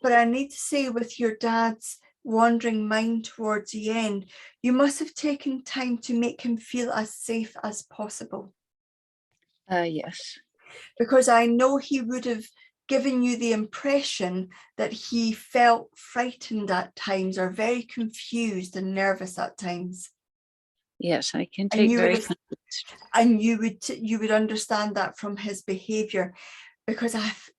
But I need to say, with your dad's wandering mind towards the end, you must have taken time to make him feel as safe as possible. Yes. Because I know he would have given you the impression that he felt frightened at times, or very confused and nervous at times. Yes, I can take very confused. And you would understand that from his behavior, because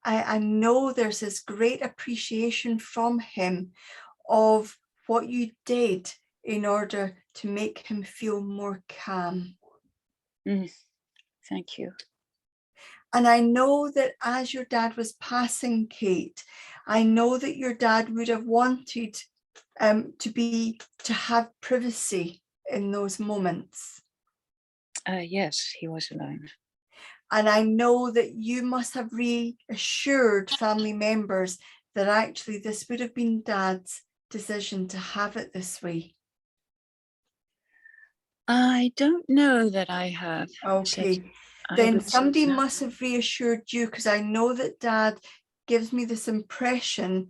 I know there's this great appreciation from him of what you did in order to make him feel more calm. Thank you. And I know that as your dad was passing, Kate, I know that your dad would have wanted to have privacy in those moments. Yes, he was alone. And I know that you must have reassured family members that actually this would have been Dad's decision to have it this way. I don't know that I have. Okay, then somebody must have reassured you, because I know that Dad gives me this impression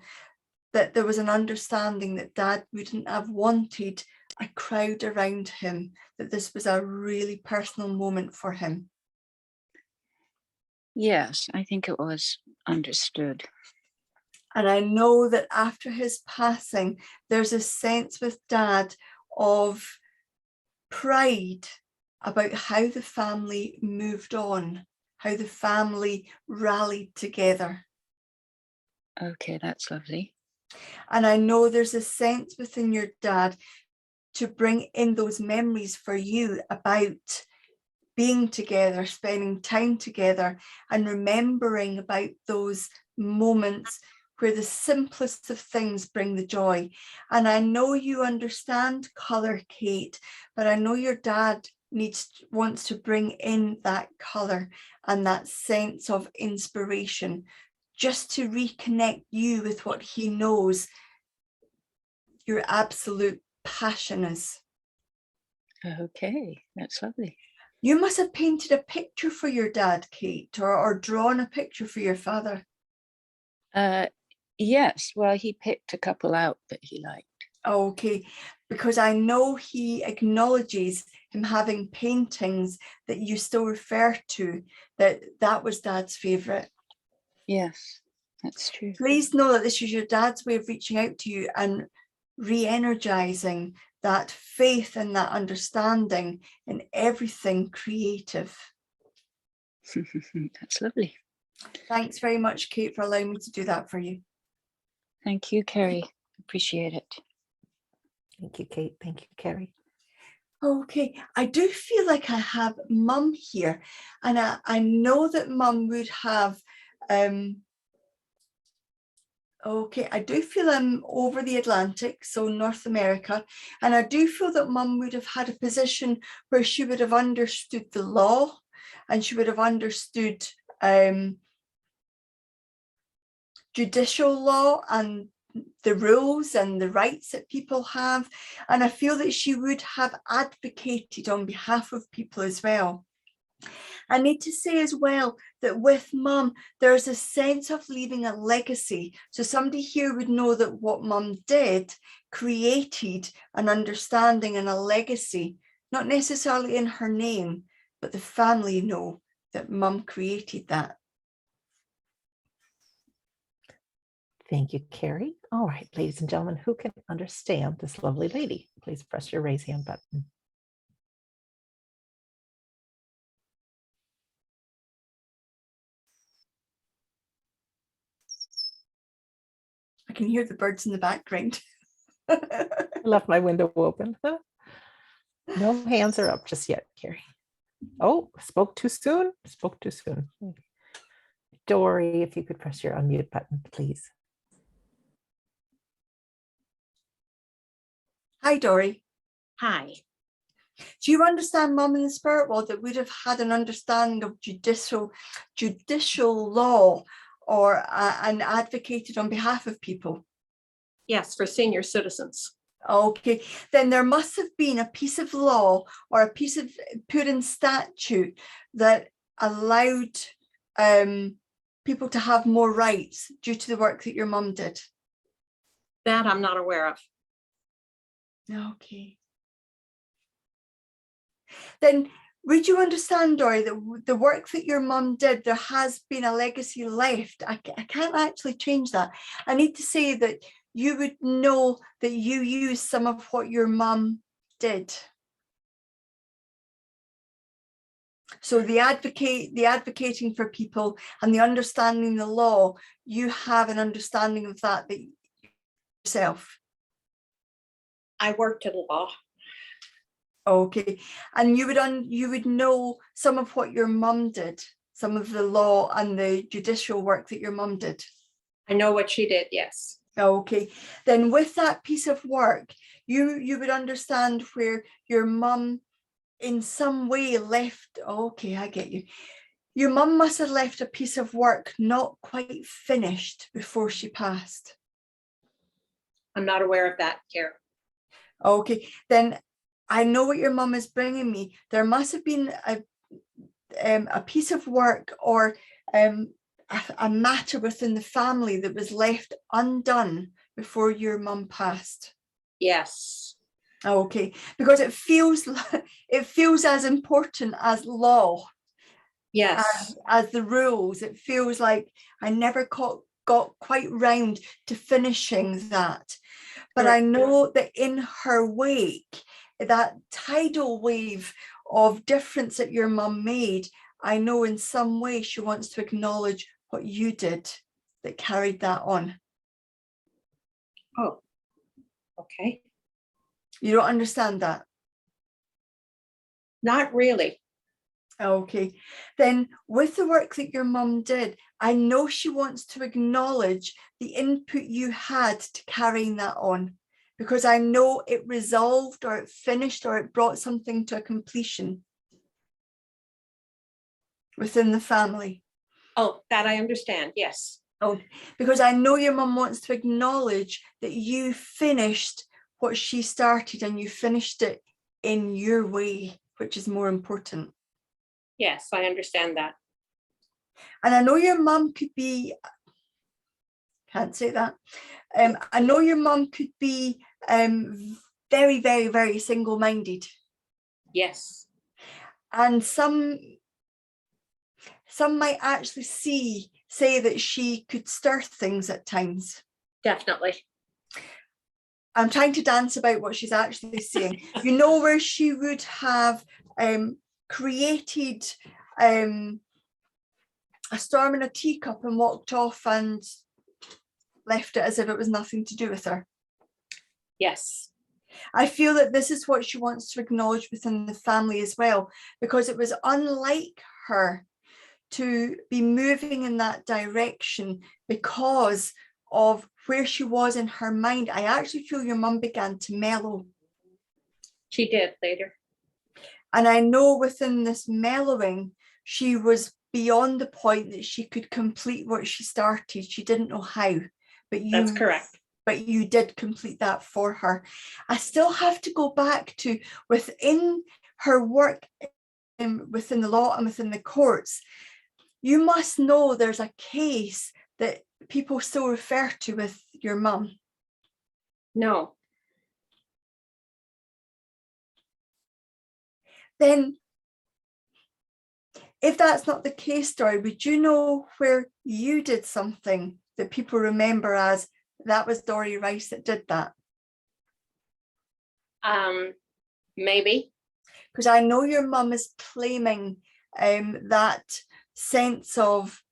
that there was an understanding that Dad wouldn't have wanted a crowd around him, that this was a really personal moment for him. Yes, I think it was understood. And I know that after his passing, there's a sense with Dad of pride about how the family moved on, how the family rallied together. Okay, that's lovely. And I know there's a sense within your dad to bring in those memories for you about being together, spending time together, and remembering about those moments where the simplest of things bring the joy. And I know you understand colour, Kate, but I know your dad wants to bring in that colour and that sense of inspiration, just to reconnect you with what he knows your absolute passion is. Okay, that's lovely. You must have painted a picture for your dad, Kate, or drawn a picture for your father. Yes, well, he picked a couple out that he liked. Okay, because I know he acknowledges him having paintings that you still refer to, that was Dad's favourite. Yes, that's true. Please know that this is your dad's way of reaching out to you and re-energizing that faith and that understanding in everything creative. That's lovely. Thanks very much, Kate, for allowing me to do that for you. Thank you, Kerry. Appreciate it. Thank you, Kate. Thank you, Carrie. Okay, I do feel like I have Mum here, and I know that Mum would have okay, I do feel I'm over the Atlantic, so North America, and I do feel that Mum would have had a position where she would have understood the law, and she would have understood judicial law and the rules and the rights that people have. And I feel that she would have advocated on behalf of people as well. I need to say as well that with Mum, there's a sense of leaving a legacy. So somebody here would know that what Mum did created an understanding and a legacy, not necessarily in her name, but the family know that Mum created that. Thank you, Carrie. All right, ladies and gentlemen, who can understand this lovely lady? Please press your raise hand button. I can hear the birds in the background. I left my window open. No hands are up just yet, Carrie. Oh, spoke too soon. Spoke too soon. Dory, if you could press your unmute button, please. Hi, Dory. Hi. Do you understand Mum in the spirit world that would have had an understanding of judicial law or and advocated on behalf of people? Yes, for senior citizens. Okay, then there must have been a piece of law or a piece of put in statute that allowed people to have more rights due to the work that your mum did. That I'm not aware of. Okay. Then would you understand, Dory, that the work that your mum did, there has been a legacy left? I can't actually change that. I need to say that you would know that you used some of what your mum did. So the advocating for people and the understanding the law, you have an understanding of that yourself. I worked in law. Okay, and you would know some of what your mum did, some of the law and the judicial work that your mum did. I know what she did, yes. Okay, then with that piece of work, you would understand where your mum in some way left. Okay, I get you. Your mum must have left a piece of work not quite finished before she passed. I'm not aware of that, Karen. Okay, then I know what your mum is bringing me. There must have been a piece of work or a matter within the family that was left undone before your mum passed. Yes. Okay, because it feels as important as law. Yes. As the rules. It feels like I never got quite round to finishing that. But I know that in her wake, that tidal wave of difference that your mum made, I know in some way she wants to acknowledge what you did that carried that on. Oh, okay. You don't understand that? Not really. Okay, then with the work that your mum did, I know she wants to acknowledge the input you had to carrying that on, because I know it resolved or it finished or it brought something to a completion within the family. Oh, that I understand. Yes. Oh, because I know your mum wants to acknowledge that you finished what she started and you finished it in your way, which is more important. Yes, I understand that. And I know your mum could be, can't say that. I know your mum could be very, very, very single-minded. Yes. And some might actually say that she could stir things at times. Definitely. I'm trying to dance about what she's actually saying. You know, where she would have created a storm in a teacup and walked off and left it as if it was nothing to do with her. Yes. I feel that this is what she wants to acknowledge within the family as well, because it was unlike her to be moving in that direction because of where she was in her mind. I actually feel your mum began to mellow. She did later. And I know within this mellowing, she was beyond the point that she could complete what she started. She didn't know how, but That's correct. But you did complete that for her. I still have to go back to within her work within the law and within the courts. You must know there's a case that people still refer to with your mum. No. Then, if that's not the case, Dory, would you know where you did something that people remember as that was Dory Rice that did that? Maybe. Because I know your mum is claiming that sense of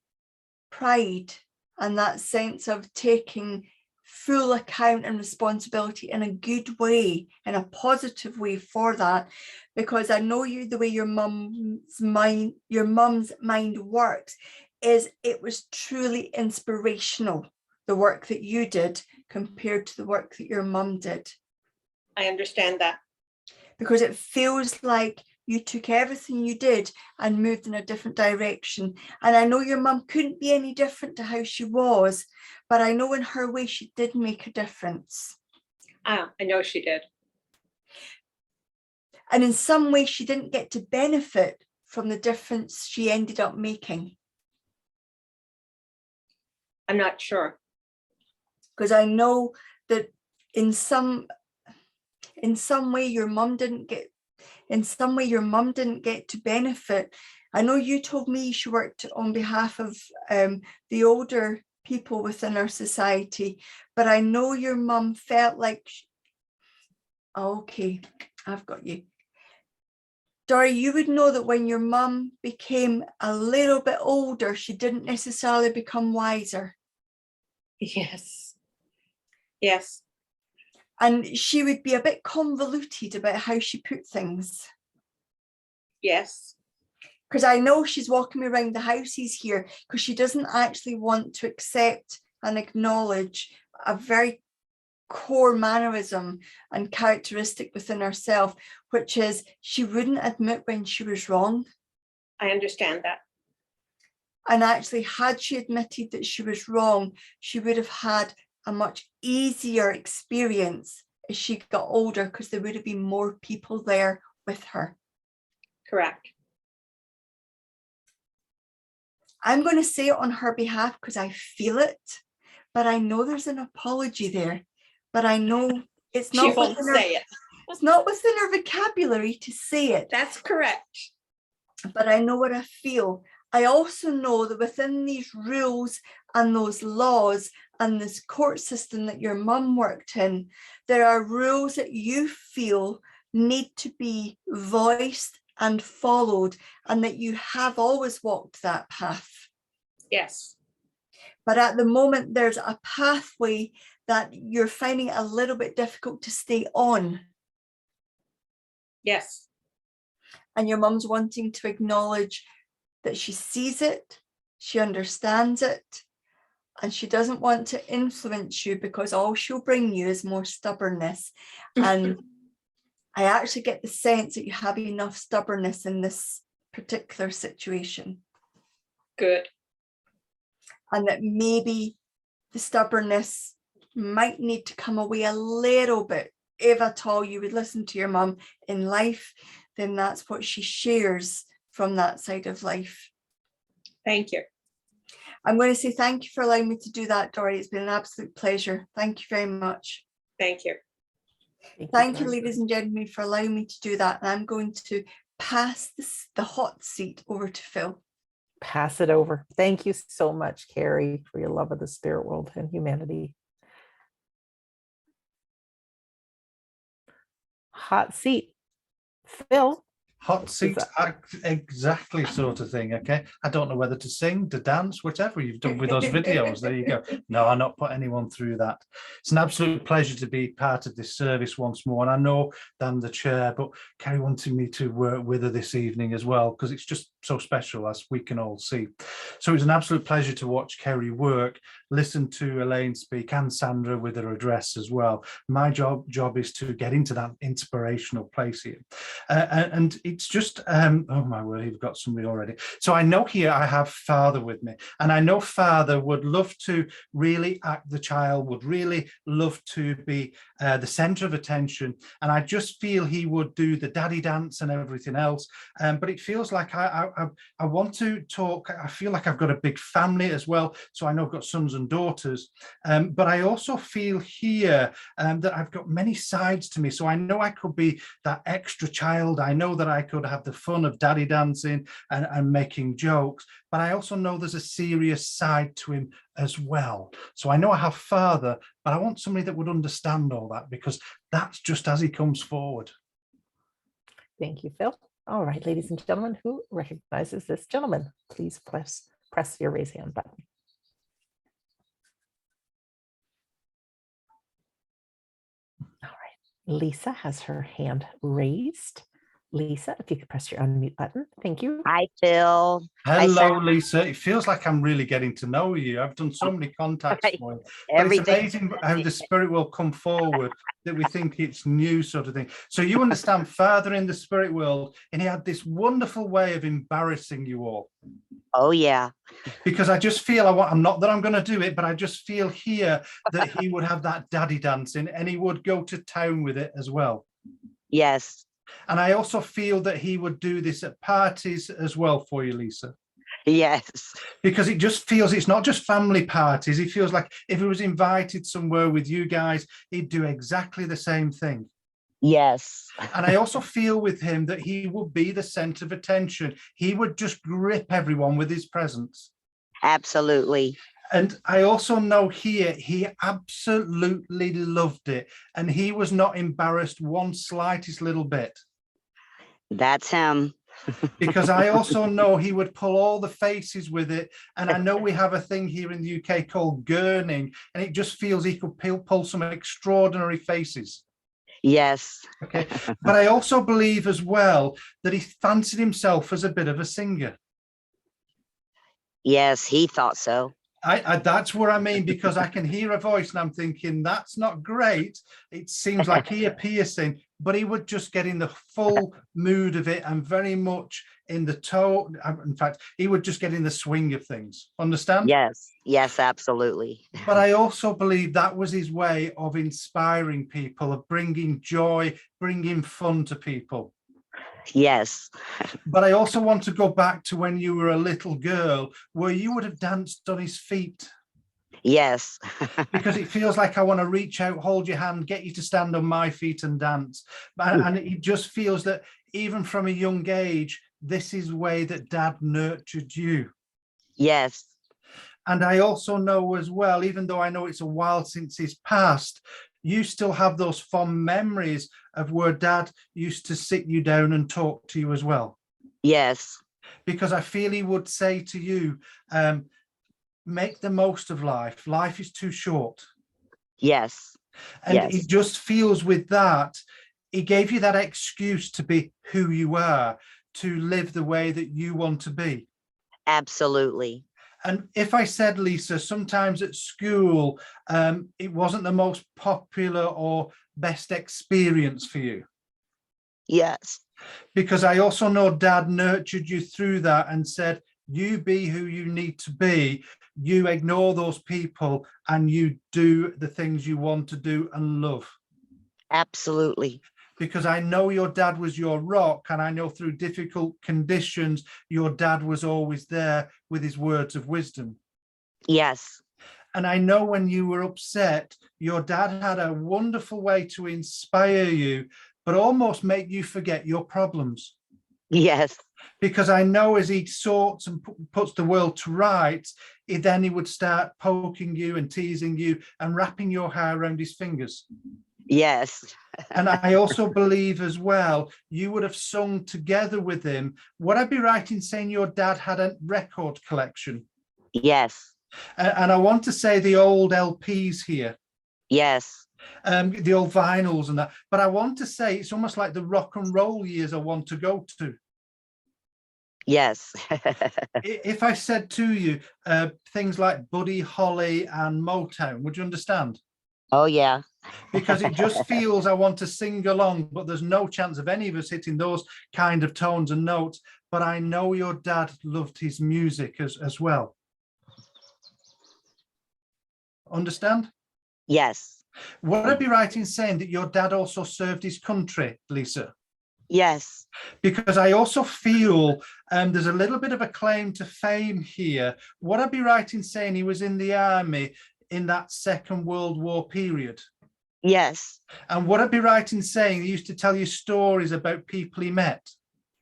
pride and that sense of taking full account and responsibility in a good way, in a positive way for that, because I know you, the way your mum's mind works is it was truly inspirational, the work that you did compared to the work that your mum did. I understand that. Because it feels like you took everything you did and moved in a different direction. And I know your mum couldn't be any different to how she was, but I know in her way she did make a difference. I know she did. And in some way she didn't get to benefit from the difference she ended up making. I'm not sure. Because I know that in some way your mum didn't get to benefit. I know you told me she worked on behalf of the older people within our society, but I know your mum felt like, okay, I've got you. Dory, you would know that when your mum became a little bit older, she didn't necessarily become wiser. Yes. Yes. And she would be a bit convoluted about how she put things. Yes. Because I know she's walking me around the houses here because she doesn't actually want to accept and acknowledge a very core mannerism and characteristic within herself, which is she wouldn't admit when she was wrong. I understand that. And actually, had she admitted that she was wrong, she would have had a much easier experience as she got older because there would have been more people there with her. Correct. I'm going to say it on her behalf because I feel it, but I know there's an apology there. But I know it's not. She won't say it. It's not within her vocabulary to say it. That's correct. But I know what I feel. I also know that within these rules and those laws and this court system that your mum worked in, there are rules that you feel need to be voiced and followed, and that you have always walked that path. Yes. But at the moment, there's a pathway that you're finding it a little bit difficult to stay on. Yes. And your mum's wanting to acknowledge that she sees it, she understands it, and she doesn't want to influence you because all she'll bring you is more stubbornness. And I actually get the sense that you have enough stubbornness in this particular situation. Good. And that maybe the stubbornness might need to come away a little bit. If at all you would listen to your mum in life, then that's what she shares from that side of life. Thank you. I'm going to say thank you for allowing me to do that, Dory. It's been an absolute pleasure. Thank you very much. Thank you. Thank you, ladies and gentlemen, for allowing me to do that. And I'm going to pass the hot seat over to Phil. Pass it over. Thank you so much, Carrie, for your love of the spirit world and humanity. Hot seat. Phil. Hot seat, exactly sort of thing. Okay, I don't know whether to sing, to dance, whatever you've done with those videos. There you go. No, I'll not put anyone through that. It's an absolute pleasure to be part of this service once more. And I know I'm the chair, but Carrie wanted me to work with her this evening as well, because it's just so special, as we can all see. So it was an absolute pleasure to watch Kerry work, listen to Elaine speak, and Sandra with her address as well. My job is to get into that inspirational place here. And it's just, oh my word, you've got somebody already. So I know here I have Father with me, and I know Father would love to really act the child, would really love to be the center of attention. And I just feel he would do the daddy dance and everything else. But it feels like I want to talk. I feel like I've got a big family as well. So I know I've got sons and daughters, but I also feel here that I've got many sides to me. So I know I could be that extra child. I know that I could have the fun of daddy dancing and making jokes, but I also know there's a serious side to him as well. So I know I have Father, but I want somebody that would understand all that, because that's just as he comes forward. Thank you, Phil. All right, ladies and gentlemen, who recognizes this gentleman? Please press your raise hand button. All right, Lisa has her hand raised. Lisa, if you could press your unmute button. Thank you. Hi, Phil. Hello, Lisa. It feels like I'm really getting to know you. I've done so many contacts for you. But it's amazing how the spirit will come forward, that we think it's new sort of thing. So you understand Father in the spirit world, and he had this wonderful way of embarrassing you all. Oh, yeah. Because I just feel, I'm not that I'm going to do it, but I just feel here that he would have that daddy dancing, and he would go to town with it as well. Yes. And I also feel that he would do this at parties as well for you, Lisa. Yes. Because it just feels, it's not just family parties. He feels like if he was invited somewhere with you guys, he'd do exactly the same thing. Yes. And I also feel with him that he would be the center of attention. He would just grip everyone with his presence. Absolutely. And I also know here, he absolutely loved it. And he was not embarrassed one slightest little bit. That's him. Because I also know he would pull all the faces with it. And I know we have a thing here in the UK called gurning, and it just feels he could pull some extraordinary faces. Yes. Okay. But I also believe as well that he fancied himself as a bit of a singer. Yes, he thought so. That's what I mean, because I can hear a voice and I'm thinking, that's not great. It seems like ear piercing, but he would just get in the full mood of it and very much in the tone. In fact, he would just get in the swing of things. Understand? Yes. Yes, absolutely. But I also believe that was his way of inspiring people, of bringing joy, bringing fun to people. Yes. But I also want to go back to when you were a little girl, where you would have danced on his feet. Yes. Because it feels like I want to reach out, hold your hand, get you to stand on my feet and dance. And it just feels that even from a young age, this is the way that Dad nurtured you. Yes. And I also know as well, even though I know it's a while since he's passed, you still have those fond memories of where Dad used to sit you down and talk to you as well. Yes. Because I feel he would say to you, make the most of life. Life is too short. Yes. And yes. it just feels with that, he gave you that excuse to be who you are, to live the way that you want to be. Absolutely. And if I said, Lisa, sometimes at school, it wasn't the most popular or best experience for you. Yes. Because I also know Dad nurtured you through that and said, you be who you need to be. You ignore those people and you do the things you want to do and love. Absolutely. Because I know your dad was your rock, and I know through difficult conditions, your dad was always there with his words of wisdom. Yes. And I know when you were upset, your dad had a wonderful way to inspire you, but almost make you forget your problems. Yes. Because I know as he sorts and puts the world to rights, then he would start poking you and teasing you and wrapping your hair around his fingers. Yes. And I also believe as well, you would have sung together with him. Would I be right in saying your dad had a record collection? Yes. And I want to say the old LPs here. Yes. The old vinyls and that. But I want to say it's almost like the rock and roll years I want to go to. Yes. If I said to you things like Buddy Holly and Motown, would you understand? Oh, yeah. Because it just feels I want to sing along, but there's no chance of any of us hitting those kind of tones and notes. But I know your dad loved his music as well. Understand? Yes. Would I be right in saying that your dad also served his country, Lisa? Yes. Because I also feel there's a little bit of a claim to fame here. Would I be right in saying he was in the army in that Second World War period? Yes. And would I be right in saying he used to tell you stories about people he met?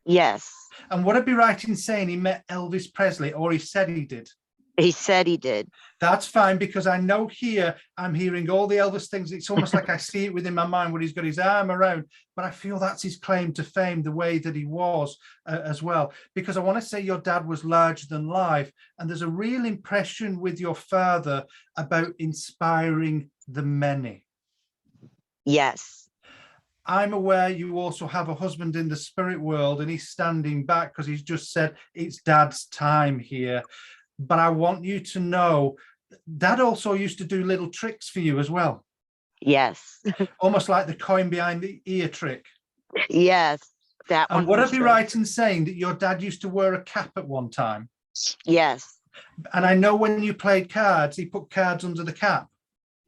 Yes. And would I be right in saying he met Elvis Presley, or he said he did? He said he did. That's fine, because I know here I'm hearing all the Elvis things. It's almost like I see it within my mind where he's got his arm around, but I feel that's his claim to fame, the way that he was as well. Because I want to say your dad was larger than life, and there's a real impression with your father about inspiring the many. Yes. I'm aware you also have a husband in the spirit world, and he's standing back because he's just said it's Dad's time here. But I want you to know, Dad also used to do little tricks for you as well. Yes. Almost like the coin behind the ear trick. Yes. That one. And would I be sure. right in saying that your dad used to wear a cap at one time? Yes. And I know when you played cards, he put cards under the cap.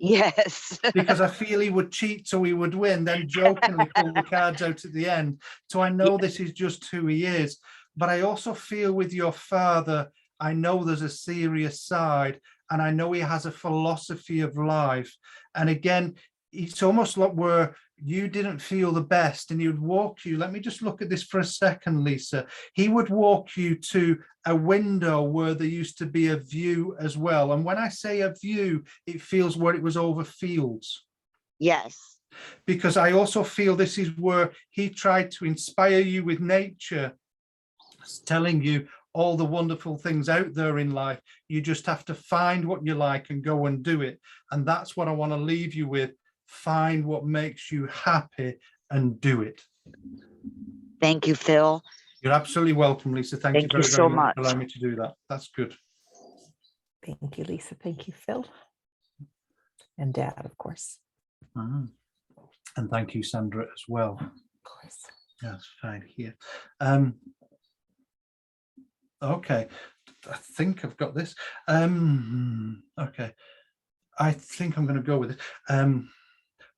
Yes. Because I feel he would cheat so he would win, then jokingly pull the cards out at the end. So I know this is just who he is. But I also feel with your father, I know there's a serious side, and I know he has a philosophy of life. And again, it's almost like where you didn't feel the best and he would walk you. Let me just look at this for a second, Lisa. He would walk you to a window where there used to be a view as well. And when I say a view, it feels where it was over fields. Yes. Because I also feel this is where he tried to inspire you with nature, telling you all the wonderful things out there in life. You just have to find what you like and go and do it. And that's what I want to leave you with. Find what makes you happy and do it. Thank you, Phil. You're absolutely welcome, Lisa. Thank you very, so very much for much. allowing me to do that. That's good. Thank you, Lisa. Thank you, Phil. And Dad, of course. And thank you, Sandra, as well. Of course. That's fine here. Okay, I think I've got this. Okay, I think I'm going to go with it.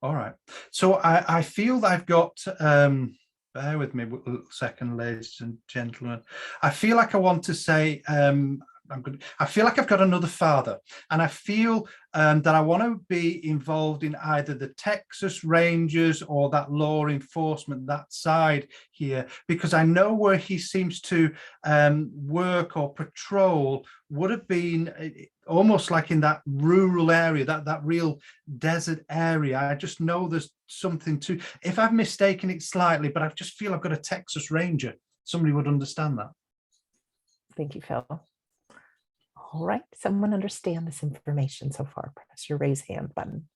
All right, so I feel that I've got, bear with me a second, ladies and gentlemen. I feel like I want to say, I feel like I've got another father, and I feel that I want to be involved in either the Texas Rangers or that law enforcement, that side here, because I know where he seems to work or patrol would have been almost like in that rural area, that real desert area. I just know there's something to, if I've mistaken it slightly, but I just feel I've got a Texas Ranger. Somebody would understand that. Thank you, Phil. All right, someone understand this information so far? Press your raise hand button.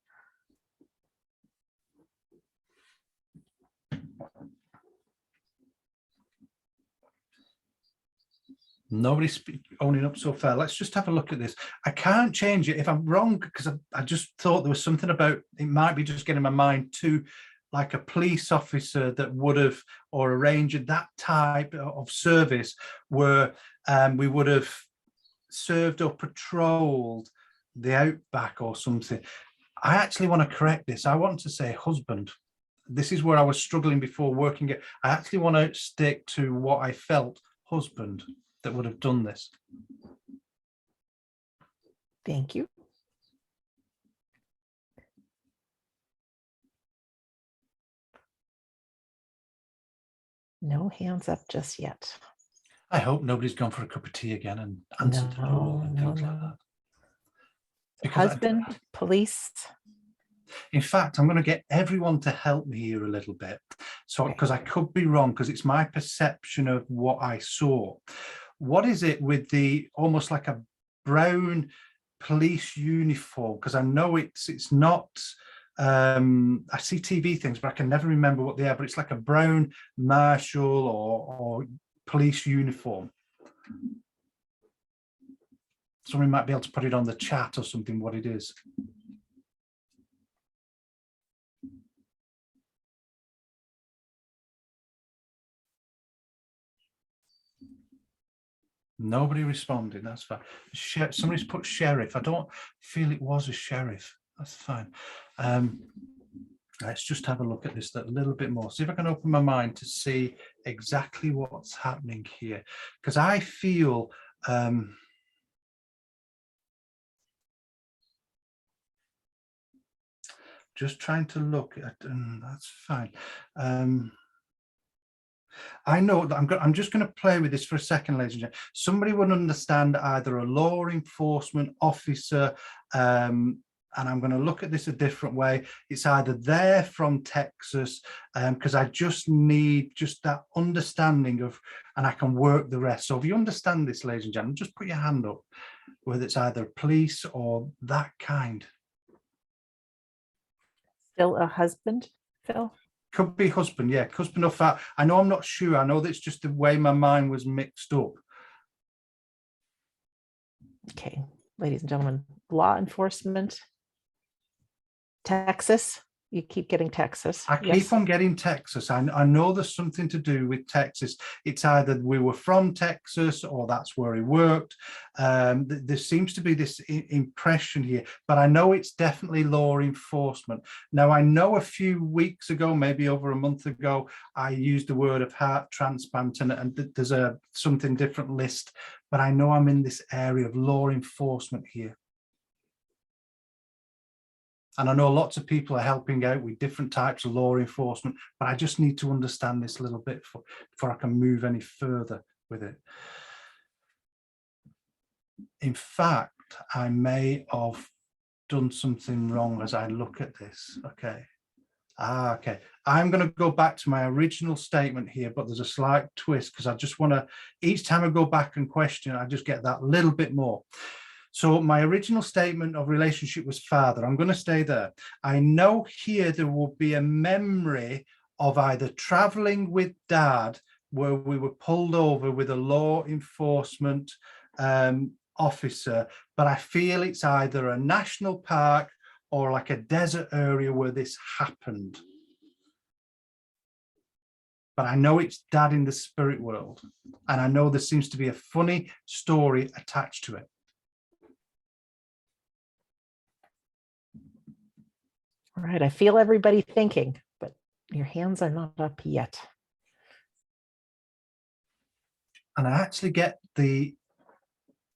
Nobody's owning up so far. Let's just have a look at this. I can't change it if I'm wrong, because I just thought there was something about, it might be just getting my mind to like a police officer that would have, or a ranger, that type of service where we would have served or patrolled the outback or something. I actually want to correct this. I want to say husband. This is where I was struggling before working it. I actually want to stick to what I felt, husband, that would have done this. Thank you. No hands up just yet. I hope nobody's gone for a cup of tea again and answered the door and things like that. Because Husband, police. in fact, I'm going to get everyone to help me here a little bit. So, because I could be wrong, because it's my perception of what I saw. What is it with the almost like a brown police uniform? Because I know it's not, I see TV things, but I can never remember what they are, but it's like a brown marshal or police uniform. Somebody might be able to put it on the chat or something, what it is. Nobody responded, that's fine. Somebody's put sheriff. I don't feel it was a sheriff. That's fine. Let's just have a look at this a little bit more. See if I can open my mind to see exactly what's happening here. Because I feel just trying to look at, that's fine. I know that I'm just going to play with this for a second, ladies and gentlemen. Somebody would understand either a law enforcement officer, and I'm going to look at this a different way. It's either they're from Texas, because I just need just that understanding of, and I can work the rest. So if you understand this, ladies and gentlemen, just put your hand up, whether it's either police or that kind. Still a husband, Phil? Could be husband, yeah, husband or father. I know, I'm not sure. I know that's just the way my mind was mixed up. Okay, ladies and gentlemen, law enforcement, Texas. You keep getting Texas. I keep on getting Texas. I know there's something to do with Texas. It's either we were from Texas or that's where he worked. There seems to be this impression here, but I know it's definitely law enforcement. Now, I know a few weeks ago, maybe over a month ago, I used the word of heart transplant, and there's something different list, but I know I'm in this area of law enforcement here. And I know lots of people are helping out with different types of law enforcement, but I just need to understand this a little bit before I can move any further with it. In fact, I may have done something wrong as I look at this. Okay. Okay. I'm going to go back to my original statement here, but there's a slight twist because I just want to, each time I go back and question, I just get that little bit more. So my original statement of relationship was father. I'm going to stay there. I know here there will be a memory of either traveling with dad, where we were pulled over with a law enforcement officer, but I feel it's either a national park or like a desert area where this happened. But I know it's dad in the spirit world. And I know there seems to be a funny story attached to it. All right, I feel everybody thinking, but your hands are not up yet. And I actually get the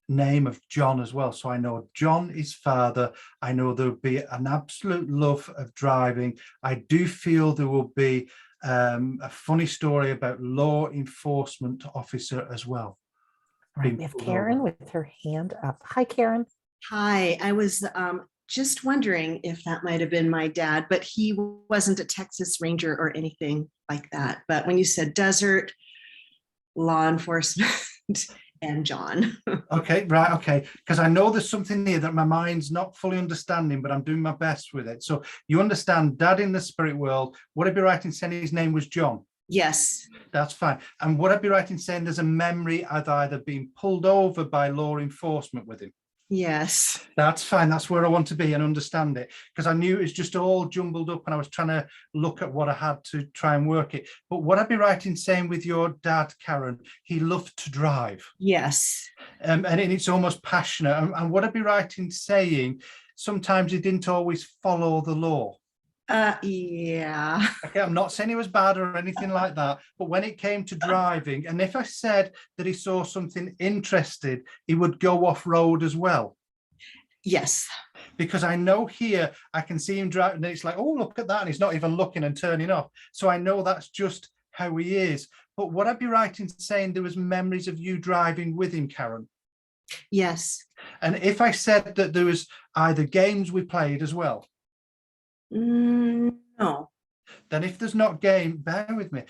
name of John as well. So I know John is father. I know there will be an absolute love of driving. I do feel there will be a funny story about law enforcement officer as well. All right, we have Karen with her hand up. Hi, Karen. Hi, I was just wondering if that might have been my dad, but he wasn't a Texas Ranger or anything like that. But when you said desert, law enforcement, and John. Okay, right, okay. Because I know there's something here that my mind's not fully understanding, but I'm doing my best with it. So you understand dad in the spirit world. Would it be right in saying his name was John? Yes. That's fine. And would I be right in saying there's a memory of either being pulled over by law enforcement with him? Yes. That's fine. That's where I want to be and understand it, because I knew it was just all jumbled up and I was trying to look at what I had to try and work it. But would I be right in saying with your dad, Karen, he loved to drive? Yes. And it's almost passionate. And would I be right in saying sometimes he didn't always follow the law? Yeah. Okay, I'm not saying he was bad or anything like that, but when it came to driving, and if I said that he saw something interested, he would go off road as well. Yes. Because I know here I can see him driving and it's like, oh, look at that, and he's not even looking and turning off. So I know that's just how he is. But would I be right in saying there was memories of you driving with him, Karen? Yes. And if I said that there was either games we played as well? No. Then if there's not game, bear with me.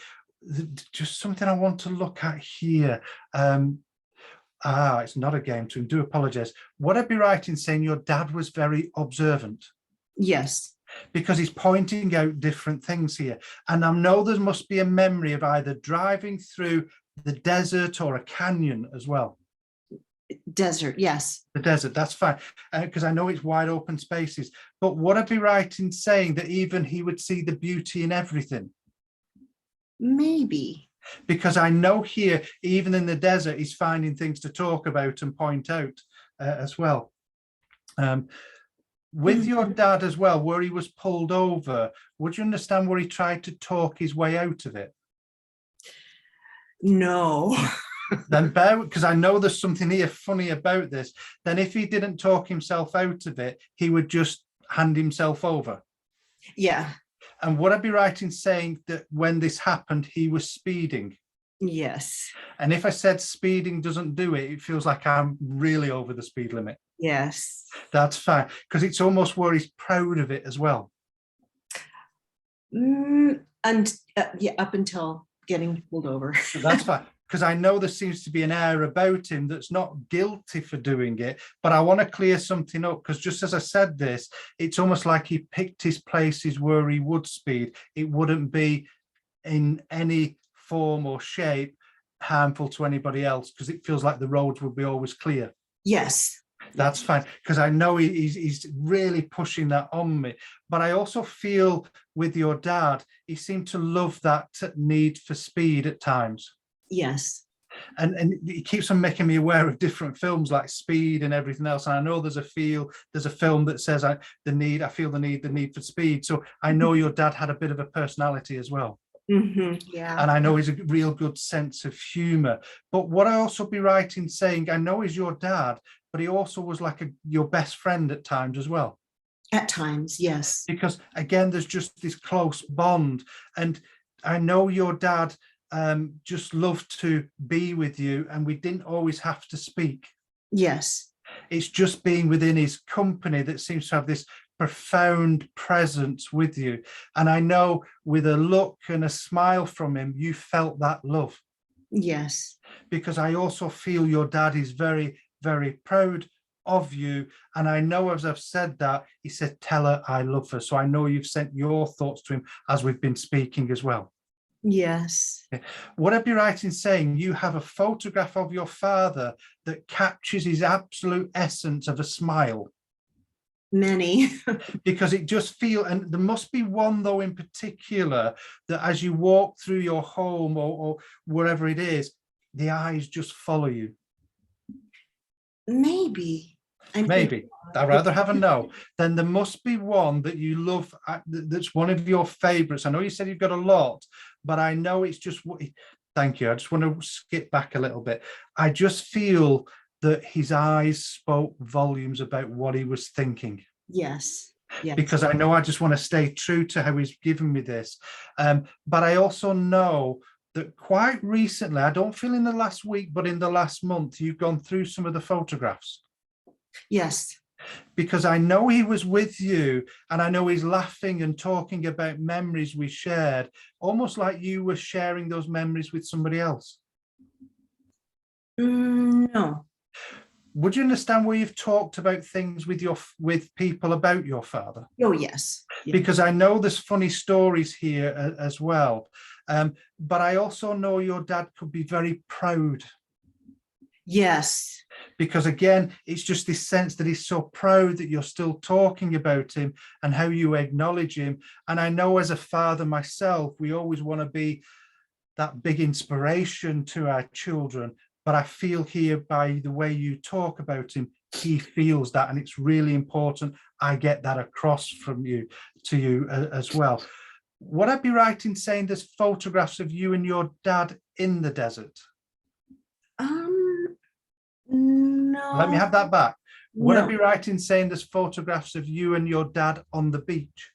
Just something I want to look at here. It's not a game, so I do apologize. Would I be right in saying your dad was very observant? Yes. Because he's pointing out different things here. And I know there must be a memory of either driving through the desert or a canyon as well. Desert. Yes. The desert, that's fine, because I know it's wide open spaces. But would I be right in saying that even he would see the beauty in everything? Maybe. Because I know here, even in the desert, he's finding things to talk about and point out as well. With your dad as well, where he was pulled over, would you understand where he tried to talk his way out of it? No. Then bear, because I know there's something here funny about this. Then if he didn't talk himself out of it, he would just hand himself over. Yeah. And would I be right in saying that when this happened, he was speeding? Yes. And if I said speeding doesn't do it, it feels like I'm really over the speed limit. Yes. That's fine, because it's almost where he's proud of it as well. And yeah, up until getting pulled over. That's fine, because I know there seems to be an air about him that's not guilty for doing it, but I want to clear something up, because just as I said this, it's almost like he picked his places where he would speed. It wouldn't be in any form or shape harmful to anybody else, because it feels like the roads would be always clear. Yes. That's fine, because I know he's really pushing that on me. But I also feel with your dad, he seemed to love that need for speed at times. Yes. And he keeps on making me aware of different films like Speed and everything else. And I know there's a film that says I feel the need for speed. So I know your dad had a bit of a personality as well. Yeah. And I know he's a real good sense of humor. But would I also be right in saying, I know he's your dad, but he also was like your best friend at times as well? At times, yes. Because again, there's just this close bond. And I know your dad just loved to be with you, and we didn't always have to speak. Yes. It's just being within his company that seems to have this profound presence with you. And I know with a look and a smile from him, you felt that love. Yes. Because I also feel your dad is very, very proud of you. And I know, as I've said that, he said, tell her I love her. So I know you've sent your thoughts to him as we've been speaking as well. Yes. Would I be right in saying you have a photograph of your father that captures his absolute essence of a smile? Many. Because it just feels, and there must be one though in particular, that as you walk through your home or wherever it is, the eyes just follow you. Maybe. Maybe. I'd rather have a no. Then there must be one that you love, that's one of your favorites. I know you said you've got a lot, but I know it's just, thank you. I just want to skip back a little bit. I just feel that his eyes spoke volumes about what he was thinking. Yes. Yes. Because I know I just want to stay true to how he's given me this. But I also know that quite recently, I don't feel in the last week, but in the last month, you've gone through some of the photographs. Yes. Because I know he was with you, and I know he's laughing and talking about memories we shared, almost like you were sharing those memories with somebody else. No. Would you understand where you've talked about things with people about your father? Oh, yes. Yes. Because I know there's funny stories here as well. But I also know your dad could be very proud. Yes. Because again, it's just this sense that he's so proud that you're still talking about him and how you acknowledge him. And I know as a father myself, we always want to be that big inspiration to our children. But I feel here by the way you talk about him, he feels that, and it's really important I get that across from you to you as well. Would I be right in saying there's photographs of you and your dad in the desert? No. Let me have that back. Would I No. be right in saying there's photographs of you and your dad on the beach?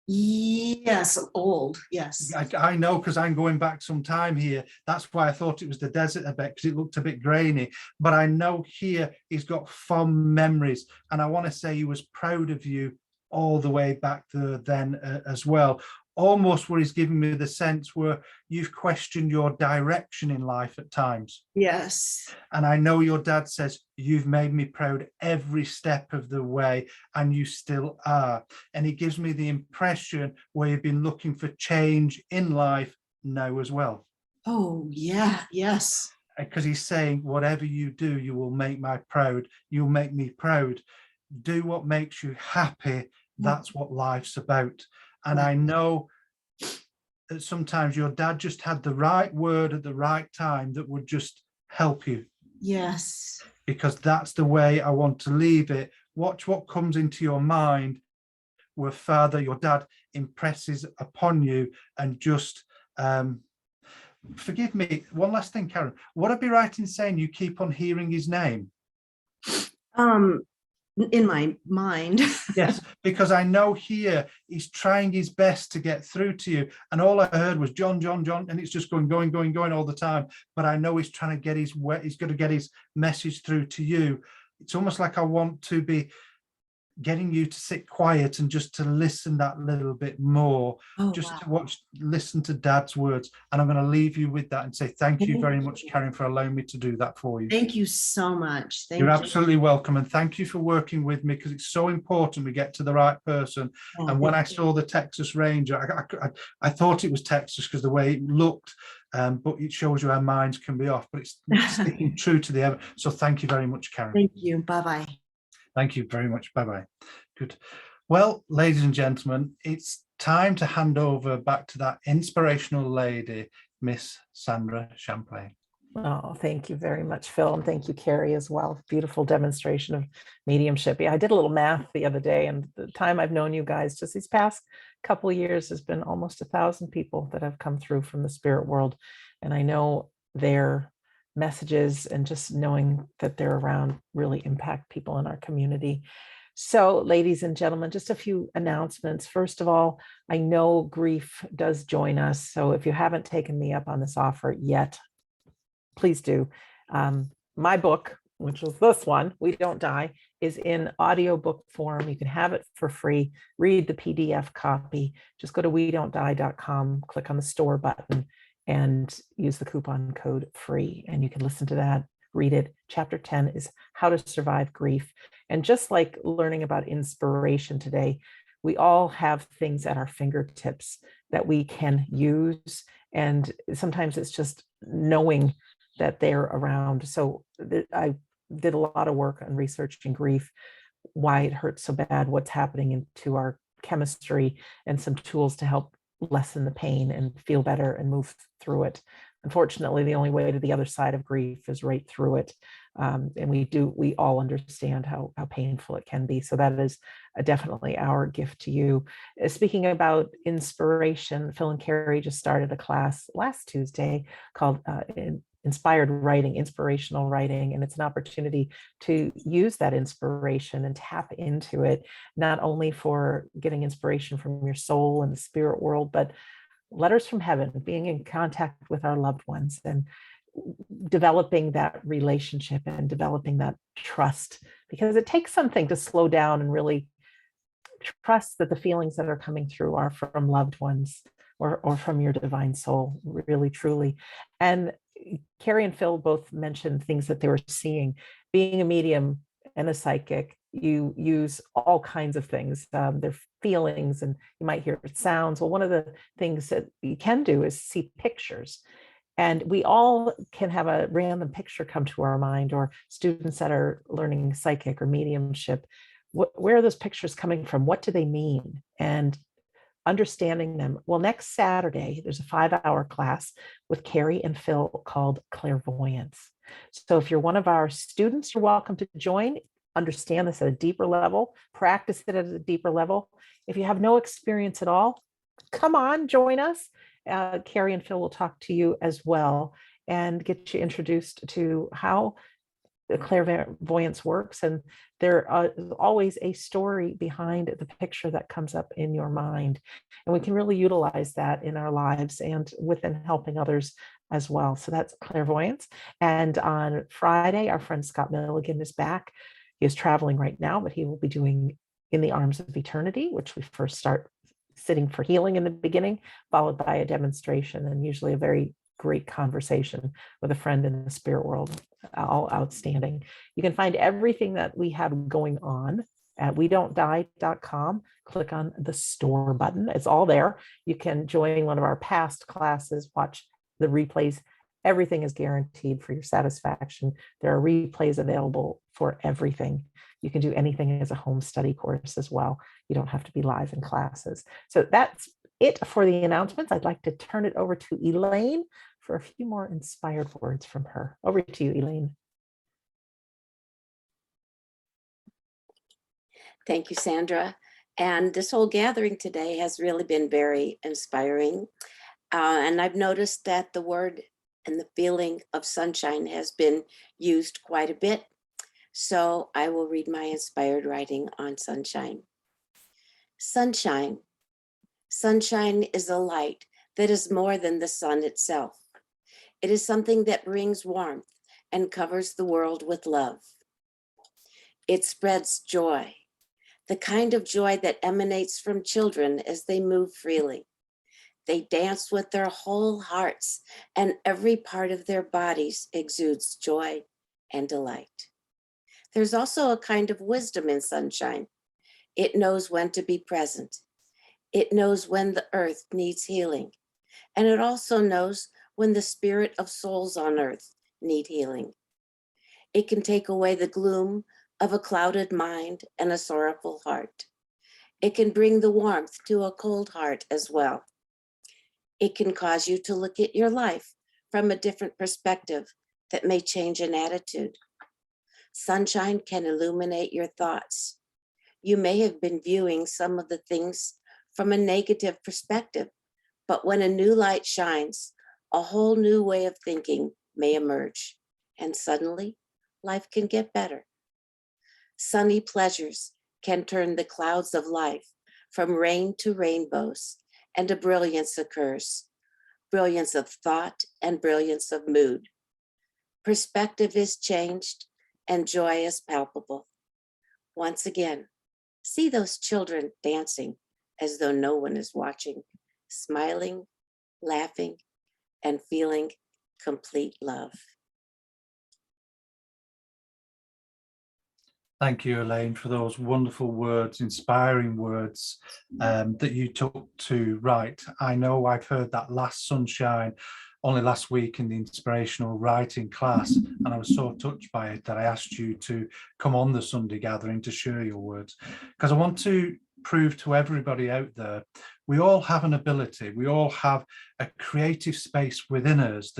Yes, old. Yes. I know, because I'm going back some time here. That's why I thought it was the desert a bit, because it looked a bit grainy. But I know here he's got fond memories, and I want to say he was proud of you all the way back there then as well. Almost where he's giving me the sense where you've questioned your direction in life at times. Yes. And I know your dad says, you've made me proud every step of the way, and you still are. And it gives me the impression where you've been looking for change in life now as well. Oh, yeah. Yes. Because he's saying, whatever you do, you will make me proud. You'll make me proud. Do what makes you happy. That's what life's about. And I know that sometimes your dad just had the right word at the right time that would just help you. Yes. Because that's the way I want to leave it. Watch what comes into your mind where father, your dad, impresses upon you, and just forgive me. One last thing, Karen. Would I be right in saying you keep on hearing his name? In my mind. Yes, because I know here he's trying his best to get through to you, and all I heard was John, John, John, and it's just going all the time. But I know he's trying to get he's got to get his message through to you. It's almost like I want to be getting you to sit quiet and just to listen that little bit more, to listen to Dad's words. And I'm going to leave you with that and say thank you very much, Karen, for allowing me to do that for you. Thank you so much. You're absolutely welcome, and thank you for working with me, because it's so important we get to the right person. And when I saw the Texas Ranger, I thought it was Texas because the way it looked, but it shows you our minds can be off, but it's sticking true to the evidence. So thank you very much, Karen. Thank you. Bye-bye. Thank you very much. Bye-bye. Good. Well, ladies and gentlemen, it's time to hand over back to that inspirational lady, Miss Sandra Champlain. Oh, thank you very much, Phil. And thank you, Carrie, as well. Beautiful demonstration of mediumship. Yeah, I did a little math the other day, and the time I've known you guys, just these past couple of years, has been almost 1,000 people that have come through from the spirit world. And I know their messages and just knowing that they're around really impact people in our community. So, ladies and gentlemen, just a few announcements. First of all, I know grief does join us. So if you haven't taken me up on this offer yet, please do. My book, which is this one, We Don't Die, is in audiobook form. You can have it for free. Read the PDF copy. Just go to wedon'tdie.com, click on the store button, and use the coupon code FREE, and you can listen to that, read it. Chapter 10 is How to Survive Grief. And just like learning about inspiration today, we all have things at our fingertips that we can use. And sometimes it's just knowing that they're around. So I did a lot of work on researching grief, why it hurts so bad, what's happening into our chemistry, and some tools to help lessen the pain and feel better and move through it. Unfortunately, the only way to the other side of grief is right through it. And we all understand how painful it can be. So that is definitely our gift to you. Speaking about inspiration, Phil and Carrie just started a class last Tuesday called Inspired Writing, Inspirational Writing. And it's an opportunity to use that inspiration and tap into it, not only for getting inspiration from your soul and the spirit world, but letters from heaven, being in contact with our loved ones and developing that relationship and developing that trust, because it takes something to slow down and really trust that the feelings that are coming through are from loved ones or from your divine soul, really, truly. And Carrie and Phil both mentioned things that they were seeing. Being a medium and a psychic, you use all kinds of things, their feelings, and you might hear sounds. Well, one of the things that you can do is see pictures. And we all can have a random picture come to our mind, or students that are learning psychic or mediumship. Where are those pictures coming from? What do they mean? And understanding them. Well, next Saturday, there's a 5-hour class with Carrie and Phil called Clairvoyance. So if you're one of our students, you're welcome to join. Understand this at a deeper level, practice it at a deeper level. If you have no experience at all, come on, join us. Carrie and Phil will talk to you as well and get you introduced to how the clairvoyance works. And there is always a story behind the picture that comes up in your mind. And we can really utilize that in our lives and within helping others as well. So that's clairvoyance. And on Friday, our friend Scott Milligan is back. He is traveling right now, but he will be doing In the Arms of Eternity, which we first start sitting for healing in the beginning, followed by a demonstration and usually a very great conversation with a friend in the spirit world. All outstanding. You can find everything that we have going on at wedon'tdie.com. Click on the store button. It's all there. You can join one of our past classes, watch the replays. Everything is guaranteed for your satisfaction. There are replays available for everything. You can do anything as a home study course as well. You don't have to be live in classes. So that's it for the announcements. I'd like to turn it over to Elaine for a few more inspired words from her. Over to you, Elaine. Thank you, Sandra. And this whole gathering today has really been very inspiring. And I've noticed that the word and the feeling of sunshine has been used quite a bit. So I will read my inspired writing on sunshine. Sunshine. Sunshine is a light that is more than the sun itself. It is something that brings warmth and covers the world with love. It spreads joy, the kind of joy that emanates from children as they move freely. They dance with their whole hearts, and every part of their bodies exudes joy and delight. There's also a kind of wisdom in sunshine. It knows when to be present. It knows when the earth needs healing, and it also knows when the spirit of souls on earth need healing. It can take away the gloom of a clouded mind and a sorrowful heart. It can bring the warmth to a cold heart as well. It can cause you to look at your life from a different perspective that may change an attitude. Sunshine can illuminate your thoughts. You may have been viewing some of the things from a negative perspective, but when a new light shines, a whole new way of thinking may emerge, and suddenly life can get better. Sunny pleasures can turn the clouds of life from rain to rainbows, and a brilliance occurs, brilliance of thought and brilliance of mood. Perspective is changed and joy is palpable. Once again, see those children dancing as though no one is watching, smiling, laughing, and feeling complete love. Thank you, Elaine, for those wonderful words, inspiring words that you took to write. I know I've heard that last sunshine only last week in the inspirational writing class, and I was so touched by it that I asked you to come on the Sunday gathering to share your words, because I want to prove to everybody out there, we all have an ability, we all have a creative space within us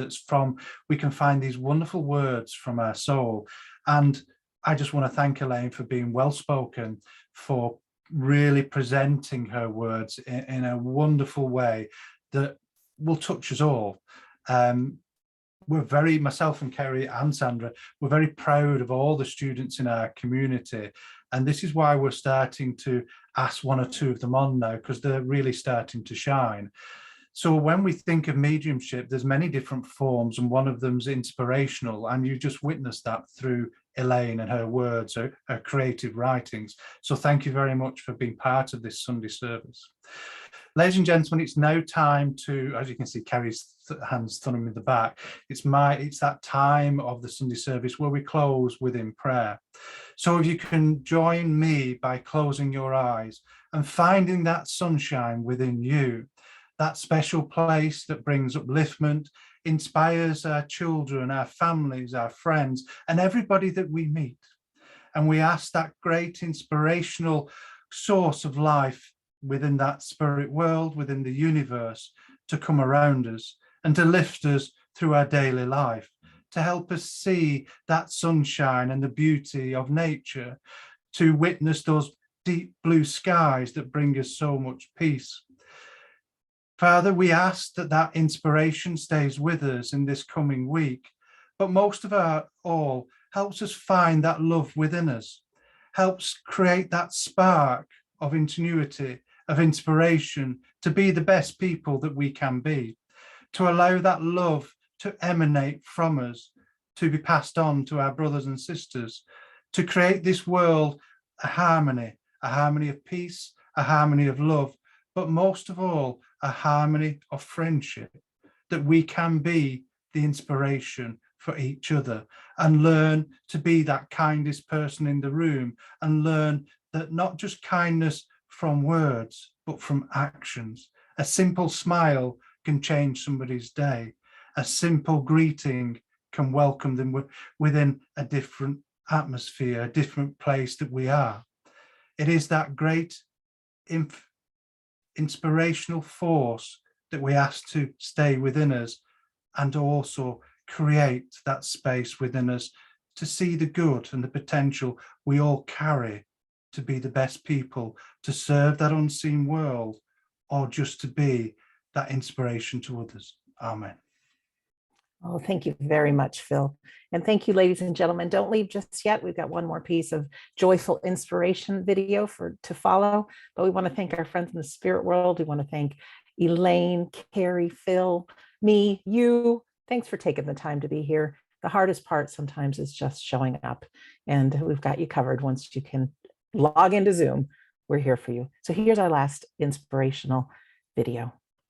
we can find these wonderful words from our soul. And I just want to thank Elaine for being well-spoken, for really presenting her words in a wonderful way that will touch us all. Myself and Kerry and Sandra, we're very proud of all the students in our community. And this is why we're starting to ask one or two of them on now, because they're really starting to shine. So when we think of mediumship, there's many different forms, and one of them's inspirational. And you just witnessed that through Elaine and her words, her creative writings. So thank you very much for being part of this Sunday service. Ladies and gentlemen, it's now time to, as you can see, Kerry's hands thumb in the back. It's that time of the Sunday service where we close within prayer. So if you can join me by closing your eyes and finding that sunshine within you, that special place that brings upliftment, inspires our children, our families, our friends, and everybody that we meet. And we ask that great inspirational source of life within that spirit world, within the universe, to come around us and to lift us through our daily life, to help us see that sunshine and the beauty of nature, to witness those deep blue skies that bring us so much peace. Father, we ask that that inspiration stays with us in this coming week, but most of all, helps us find that love within us, helps create that spark of ingenuity, of inspiration, to be the best people that we can be, to allow that love to emanate from us, to be passed on to our brothers and sisters, to create this world a harmony of peace, a harmony of love, but most of all, a harmony of friendship, that we can be the inspiration for each other and learn to be that kindest person in the room, and learn that not just kindness from words, but from actions. A simple smile can change somebody's day. A simple greeting can welcome them within a different atmosphere, a different place that we are. It is that great inspirational force that we ask to stay within us, and also create that space within us to see the good and the potential we all carry to be the best people, to serve that unseen world, or just to be that inspiration to others. Amen. Oh, thank you very much, Phil. And thank you, ladies and gentlemen. Don't leave just yet. We've got one more piece of joyful inspiration video to follow, but we want to thank our friends in the spirit world. We want to thank Elaine, Carrie, Phil, me, you. Thanks for taking the time to be here. The hardest part sometimes is just showing up, and we've got you covered. Once you can log into Zoom, we're here for you. So here's our last inspirational video.